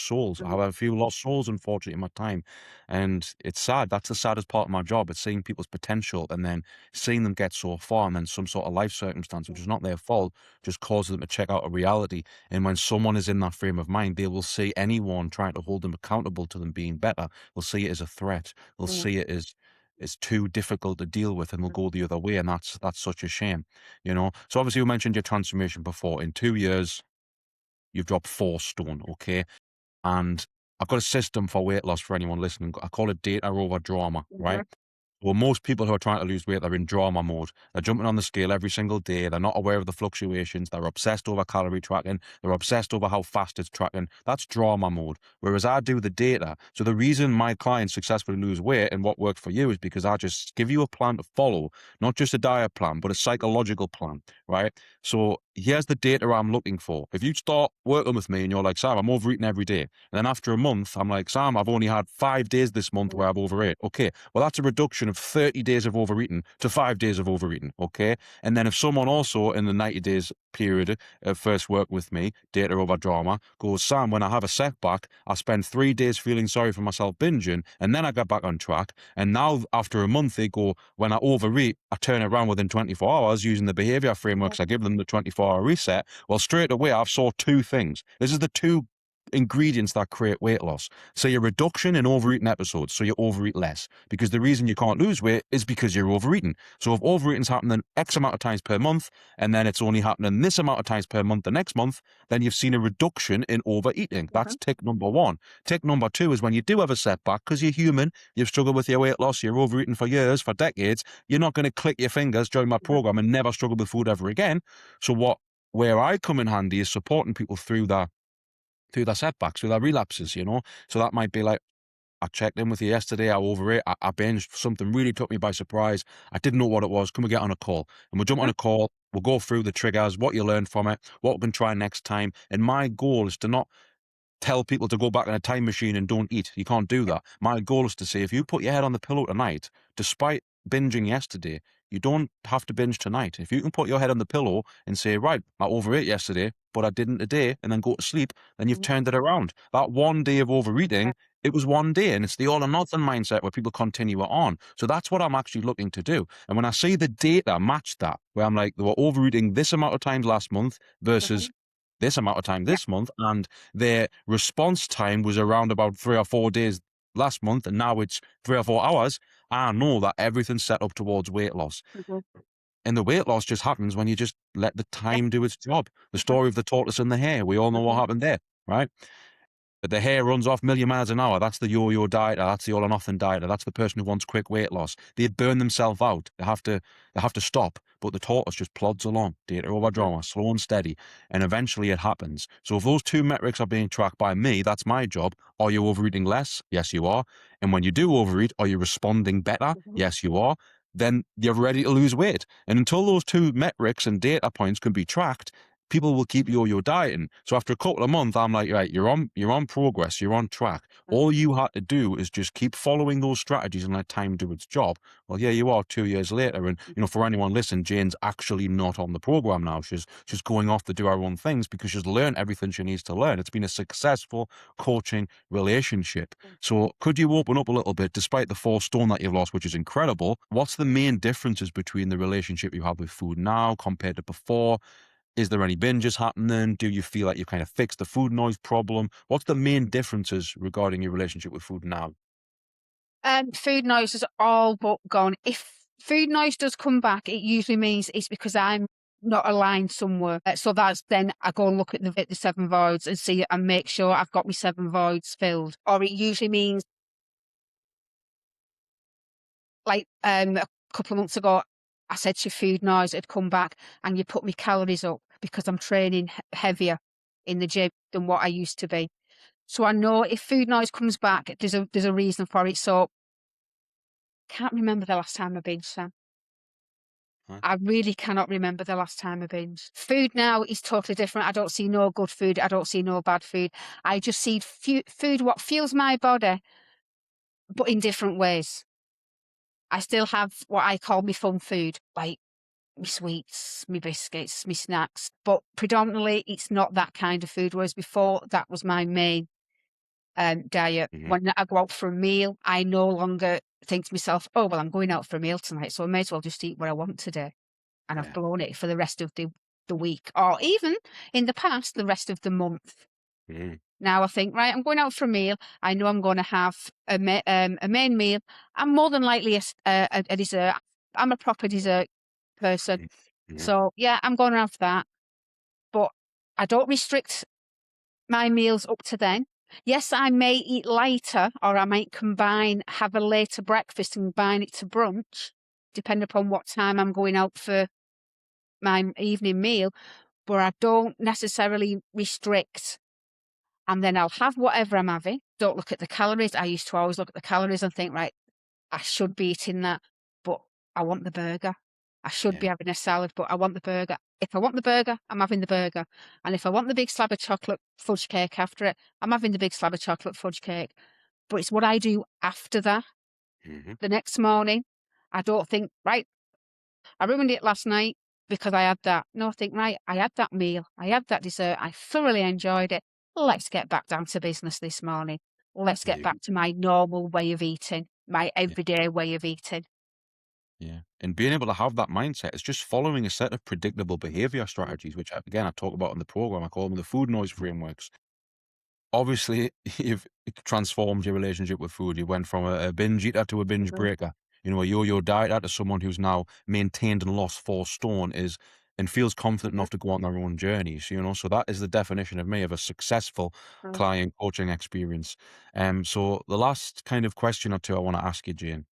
souls. I have mm, a few lost souls, unfortunately, in my time, and it's sad. That's the saddest part of my job. It's seeing people's potential and then seeing them get so far, and then some sort of life circumstance, which is not their fault, just causes them to check out a reality. And when someone is in that frame of mind, they will see anyone trying to hold them accountable to them being better. They'll see it as a threat. They'll mm, see it as is too difficult to deal with and will go the other way, and that's such a shame, you know? So obviously you mentioned your transformation before. In 2 years, you've dropped 4 stone, okay? And I've got a system for weight loss for anyone listening. I call it data over drama, right? Mhm. Well, most people who are trying to lose weight are in drama mode. They're jumping on the scale every single day. They're not aware of the fluctuations. They're obsessed over calorie tracking. They're obsessed over how fast it's tracking. That's drama mode. Whereas I do the data. So the reason my clients successfully lose weight and what worked for you is because I just give you a plan to follow, not just a diet plan, but a psychological plan, right? So here's the data I'm looking for. If you start working with me and you're like, Sam, I'm overeating every day. And then after a month, I'm like, Sam, I've only had 5 days this month where I've overate. Okay. Well, that's a reduction of 30 days of overeating to 5 days of overeating. Okay. And then if someone also in the 90 days period of first work with me, data over drama, goes, Sam, when I have a setback, I spend 3 days feeling sorry for myself binging, and then I get back on track. And now after a month, they go, when I overeat, I turn it around within 24 hours using the behavior frameworks. I give them the 24-hour reset. Well, straight away, I've saw 2 things. This is the 2 ingredients that create weight loss. So your reduction in overeating episodes, so you overeat less. Because the reason you can't lose weight is because you're overeating. So if overeating's happening X amount of times per month, and then it's only happening this amount of times per month the next month, then you've seen a reduction in overeating. That's Mhm. tick number 1. Tick number 2 is when you do have a setback, because you're human, you've struggled with your weight loss, you're overeating for years, for decades, you're not going to click your fingers, join my Mhm. program, and never struggle with food ever again. So where I come in handy is supporting people through their setbacks, through their relapses, you know? So that might be like, I checked in with you yesterday, I overate, I binged, something really took me by surprise. I didn't know what it was. Can we get on a call? And we'll jump on Mhm. a call, we'll go through the triggers, what you learned from it, what we can try next time. And my goal is to not tell people to go back in a time machine and don't eat. You can't do that. My goal is to say, if you put your head on the pillow tonight, despite binging yesterday, you don't have to binge tonight. If you can put your head on the pillow and say, right, I overate yesterday, but I didn't today, and then go to sleep, then you've Mhm. turned it around. That one day of Yeah. overeating, it was one day, and it's the all or nothing mindset where people continue it on. So that's what I'm actually looking to do. And when I see the data match that, where I'm like, they were overeating this amount of times last month versus Mhm. this amount of time Yeah. this month, and their response time was around about 3 or 4 days last month, and now it's 3 or 4 hours, I know that everything's set up towards weight loss. Mhm. And the weight loss just happens when you just let the Yeah. time do its job. The Mhm. story of the tortoise and the hare, we all know what Mhm. happened there, right? But the hare runs off a million miles an hour. That's the yo-yo dieter. That's the all or nothing dieter. That's the person who wants quick weight loss. They burn themselves out. They have to stop. But the tortoise just plods along, data over Mhm. drama, slow and steady, and eventually it happens. So if those 2 metrics are being tracked by me, that's my job. Are you overeating less? Yes, you are. And when you do overeat, are you responding better? Mhm. Yes, you are. Then you're ready to lose weight. And until those 2 metrics and data points can be tracked, people will keep yo-yo dieting. So after a couple of months, I'm like, right, you're on progress, you're on track. All you had to do is just keep following those strategies and let time do its job. Well, here you are 2 years later. And for anyone listening, Jane's actually not on the program now. She's going off to do her own things because she's learned everything she needs to learn. It's been a successful coaching relationship. So could you open up a little bit, despite the 4 stone that you've lost, which is incredible? What's the main differences between the relationship you have with food now compared to before? Is there any binges happening? Do you feel like you've kind of fixed the food noise problem? What's the main differences regarding your relationship with food now? Food noise is all but gone. If food noise does come back, it usually means it's because I'm not aligned somewhere. So that's then I go and look at the 7 voids and see and make sure I've got my 7 voids filled. Or it usually means, like, a couple of months ago, I said to food noise had come back and you put me calories up because I'm training heavier in the gym than what I used to be. So I know if food noise comes back, there's a reason for it. So can't remember the last time I binged, Sam. Huh? I really cannot remember the last time I binged. Food now is totally different. I don't see no good food. I don't see no bad food. I just see food what fuels my body, but in different ways. I still have what I call my fun food, like me sweets, me biscuits, me snacks, but predominantly it's not that kind of food. Whereas before, that was my main diet. Mhm. When I go out for a meal, I no longer think to myself, "Oh well, I'm going out for a meal tonight, so I may as well just eat what I want today." And I've Yeah. blown it for the rest of the week, or even in the past, the rest of the month. Mhm. Now I think, right, I'm going out for a meal. I know I'm going to have a main meal. I'm more than likely a dessert. I'm a proper dessert person. Mm-hmm. So yeah, I'm going to have that. But I don't restrict my meals up to then. Yes, I may eat later, or I might have a later breakfast and combine it to brunch, depending upon what time I'm going out for my evening meal. But I don't necessarily restrict. And then I'll have whatever I'm having. Don't look at the calories. I used to always look at the calories and think, right, I should be eating that, but I want the burger. I should Yeah, be having a salad, but I want the burger. If I want the burger, I'm having the burger. And if I want the big slab of chocolate fudge cake after it, I'm having the big slab of chocolate fudge cake. But it's what I do after that. hmm, The next morning, I don't think, right, I ruined it last night because I had that. No, I think, right, I had that meal. I had that dessert. I thoroughly enjoyed it. Let's get back down to business this morning. Let's get yeah, back to my normal way of eating, my yeah, everyday way of eating. yeah. And being able to have that mindset is just following a set of predictable behavior strategies, which again I talk about in the program. I call them the food noise frameworks. Obviously, you've transformed your relationship with food. You went from a binge eater to a binge Mhm, breaker. You know, a yo-yo dieter to someone who's now maintained and lost 4 stone is and feels confident mhm, enough to go on their own journeys. You know, so that is the definition of me of a successful mhm, client coaching experience. So the last kind of question or two I want to ask you, Jane.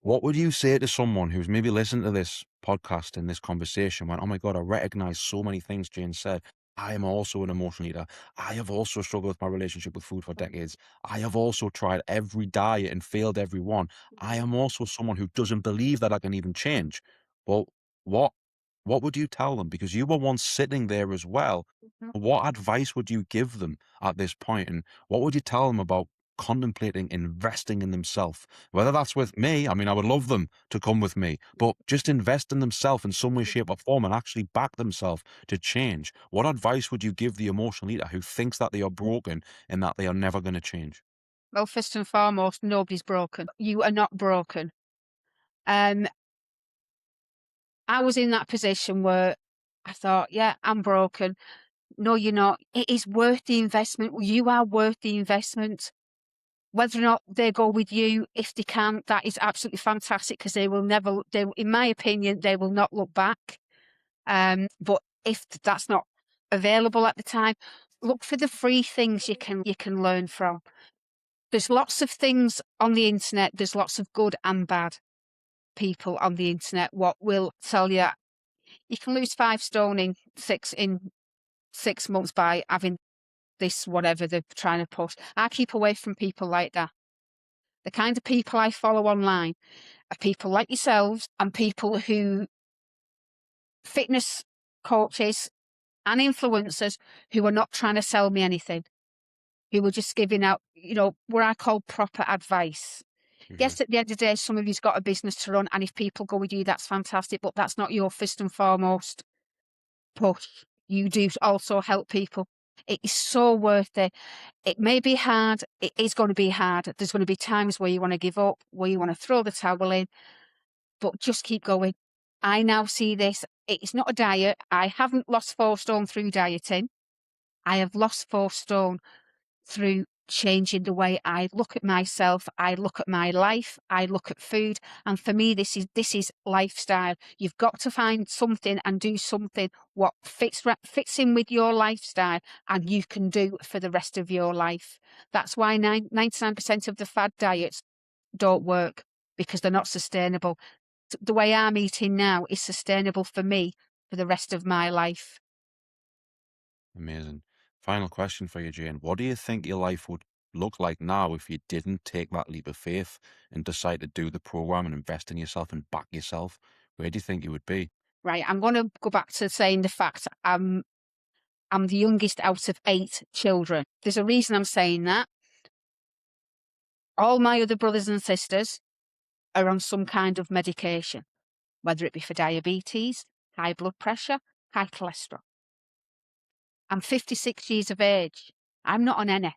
What would you say to someone who's maybe listened to this podcast and this conversation went, "Oh my God, I recognize so many things Jane said. I am also an emotional eater. I have also struggled with my relationship with food for decades. I have also tried every diet and failed every one. I am also someone who doesn't believe that I can even change." Well, what what would you tell them? Because you were once sitting there as well. mhm, What advice would you give them at this point? And what would you tell them about contemplating investing in themselves? Whether that's with me, I mean, I would love them to come with me, but just invest in themselves in some way, shape, or form and actually back themselves to change. What advice would you give the emotional eater who thinks that they are broken and that they are never going to change? Well, first and foremost, nobody's broken. You are not broken. Um, I was in that position where I thought, yeah, I'm broken. No, you're not. It is worth the investment. You are worth the investment. Whether or not they go with you, if they can, that is absolutely fantastic because they will never, in my opinion, they will not look back. But if that's not available at the time, look for the free things you can learn from. There's lots of things on the internet. There's lots of good and bad people on the internet. What will tell you you can lose 5 stone in 6 months by having this whatever they're trying to push. I keep away from people like that. The kind of people I follow online are people like yourselves and people who fitness coaches and influencers who are not trying to sell me anything, who are just giving out, what I call proper advice. Hmm. Yes, at the end of the day, some of you's got a business to run, and if people go with you, that's fantastic, but that's not your first and foremost push. You do also help people. It is so worth it. It may be hard. It is going to be hard. There's going to be times where you want to give up, where you want to throw the towel in, but just keep going. I now see this. It's not a diet. I haven't lost 4 stone through dieting. I have lost 4 stone through changing the way I look at myself, I look at my life, I look at food. And for me, this is lifestyle. You've got to find something and do something what fits in with your lifestyle and you can do for the rest of your life. That's why 99% of the fad diets don't work because they're not sustainable. The way I'm eating now is sustainable for me for the rest of my life. Amazing. Final question for you, Jane. What do you think your life would look like now if you didn't take that leap of faith and decide to do the program and invest in yourself and back yourself? Where do you think you would be? Right, I'm going to go back to saying the fact I'm the youngest out of 8 children. There's a reason I'm saying that. All my other brothers and sisters are on some kind of medication, whether it be for diabetes, high blood pressure, high cholesterol. I'm 56 years of age. I'm not on any.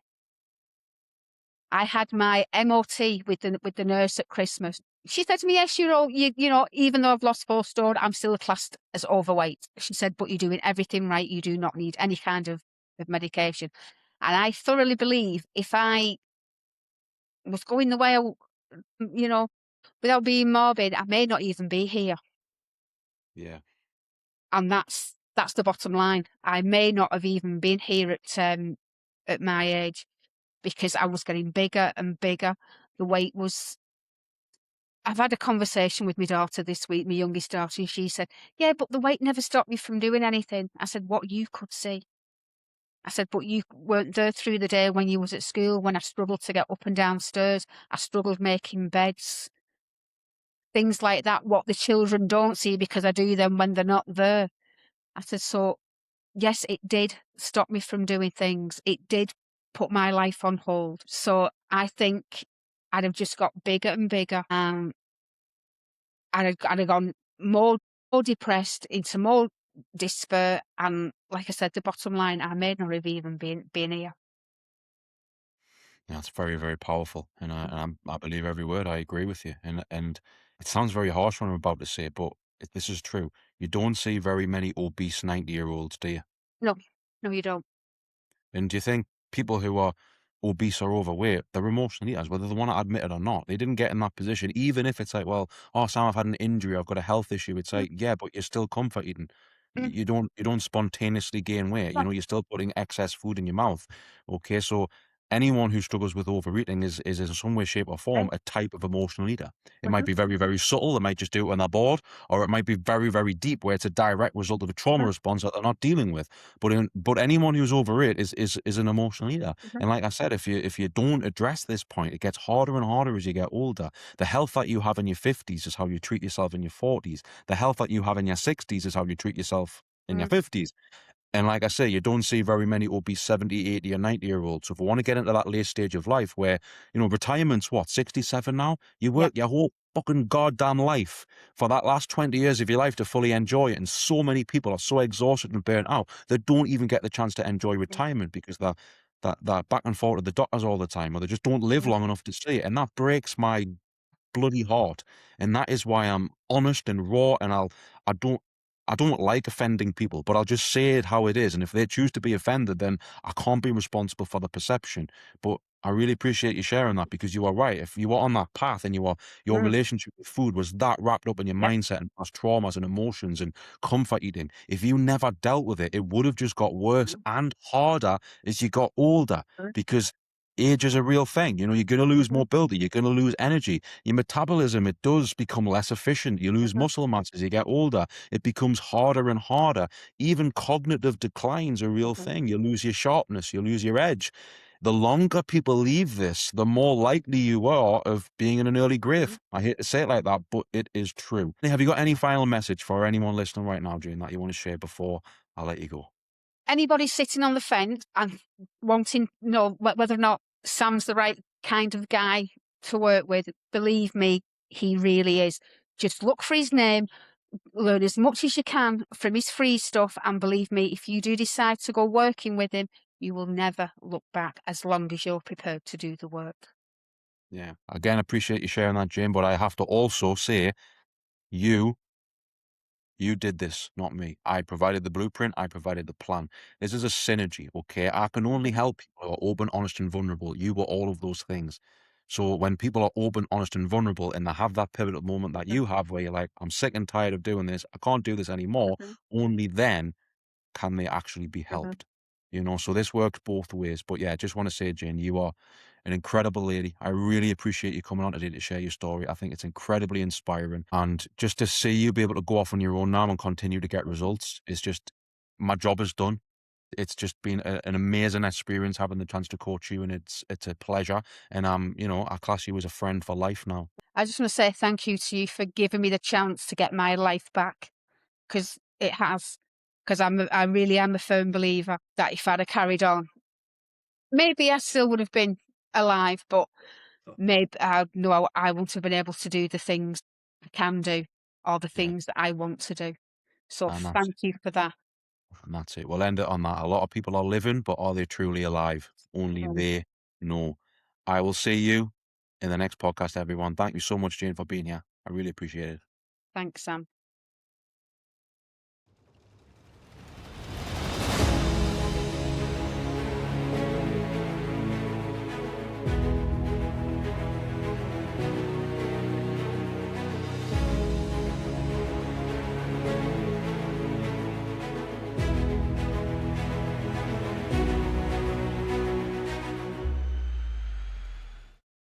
I had my MOT with the nurse at Christmas. She said to me, "Yes, even though I've lost 4 stone, I'm still classed as overweight." She said, "But you're doing everything right. You do not need any kind of medication." And I thoroughly believe if I was going the way you know, without being morbid, I may not even be here. Yeah. And that's the bottom line. I may not have even been here at my age because I was getting bigger and bigger. The weight was I've had a conversation with my daughter this week, my youngest daughter, and she said, "Yeah, but the weight never stopped me from doing anything." I said, "What you could see." I said, "But you weren't there through the day when you was at school, when I struggled to get up and down stairs. I struggled making beds, things like that, what the children don't see because I do them when they're not there." I said, "So, yes, it did stop me from doing things. It did put my life on hold." So I think I'd have just got bigger and bigger. I'd have gone more depressed, into more despair, and like I said, the bottom line, I may not have even been here. Yeah, it's very, very powerful, and I believe every word. I agree with you, and it sounds very harsh what I'm about to say, but this is true. You don't see very many obese 90-year-olds, do you? No, no, you don't. And do you think people who are obese or overweight, they're emotional eaters, whether they want to admit it or not? They didn't get in that position, even if it's like, well, oh, Sam, I've had an injury, I've got a health issue. It's Mm, like, yeah, but you're still comfort eating. mm, You don't spontaneously gain weight. no, You're still putting excess food in your mouth. Okay, so anyone who struggles with overeating is in some way, shape, or form okay, a type of emotional eater. It might mhm, be very, very subtle. They might just do it when they're bored, or it might be very, very deep, where it's a direct result of a trauma mhm, response that they're not dealing with. But anyone who's overweight is an emotional eater. mhm, And like I said, if you don't address this point, it gets harder and harder as you get older. The health that you have in your 50s is how you treat yourself in your 40s. The health that you have in your 60s is how you treat yourself in your mm, 50s. And like I say, you don't see very many obese 70, 80, or 90-year-olds. So if we want to get into that late stage of life where, retirement's what, 67 now? You yeah, work your whole fucking goddamn life for that last 20 years of your life to fully enjoy it. And so many people are so exhausted and burnt out that don't even get the chance to enjoy mm, retirement because they're back and forth to the doctors all the time, or they just don't live mhm, long enough to see it. And that breaks my bloody heart. And that is why I'm honest and raw, and I don't I don't like offending people, but I'll just say it how it is. And if they choose to be offended, then I can't be responsible for the perception. But I really appreciate you sharing that, because you are right. If you were on that path and your mm, relationship with food was that wrapped up in your yep, mindset and past traumas and emotions and comfort eating, if you never dealt with it, it would have just got worse mm, and harder as you got older, mm, because age is a real thing. You're going to lose mhm, mobility, you're going to lose energy, your metabolism, it does become less efficient. You lose mhm, muscle mass as you get older. It becomes harder and harder. Even cognitive decline's a real mhm, thing. You lose your sharpness, you lose your edge. The longer people leave this, the more likely you are of being in an early mhm. grave. I hate to say it like that, but it is true. Have you got any final message for anyone listening right now, Jane, that you want to share before I let you go? Anybody sitting on the fence and wanting to know whether or not Sam's the right kind of guy to work with, believe me, he really is. Just look for his name, learn as much as you can from his free stuff, and believe me, if you do decide to go working with him, you will never look back as long as you're prepared to do the work. Yeah. Again, appreciate you sharing that, Jane, but I have to also say, you You did this, not me. I provided the blueprint. I provided the plan. This is a synergy, okay? I can only Mhm, help people who are open, honest, and vulnerable. You were all of those things. So when people are open, honest, and vulnerable, and they have that pivotal moment that mhm, you have where you're like, I'm sick and tired of doing this. I can't do this anymore. mhm, Only then can they actually be mhm. helped? So this works both ways. But yeah, I just want to say, Jane, you are an incredible lady. I really appreciate you coming on today to share your story. I think it's incredibly inspiring. And just to see you be able to go off on your own now and continue to get results is just, my job is done. It's just been an amazing experience having the chance to coach you, and it's a pleasure. And I class you as a friend for life now. I just want to say thank you to you for giving me the chance to get my life back, because it has. Because I really am a firm believer that if I'd have carried on, maybe I still would have been alive, but maybe I no, I wouldn't have been able to do the things I can do, or the Yeah, things that I want to do. So and that's thank you for that. And that's it. We'll end it on that. A lot of people are living, but are they truly alive? Only Um, they know. I will see you in the next podcast, everyone. Thank you so much, Jane, for being here. I really appreciate it. Thanks, Sam.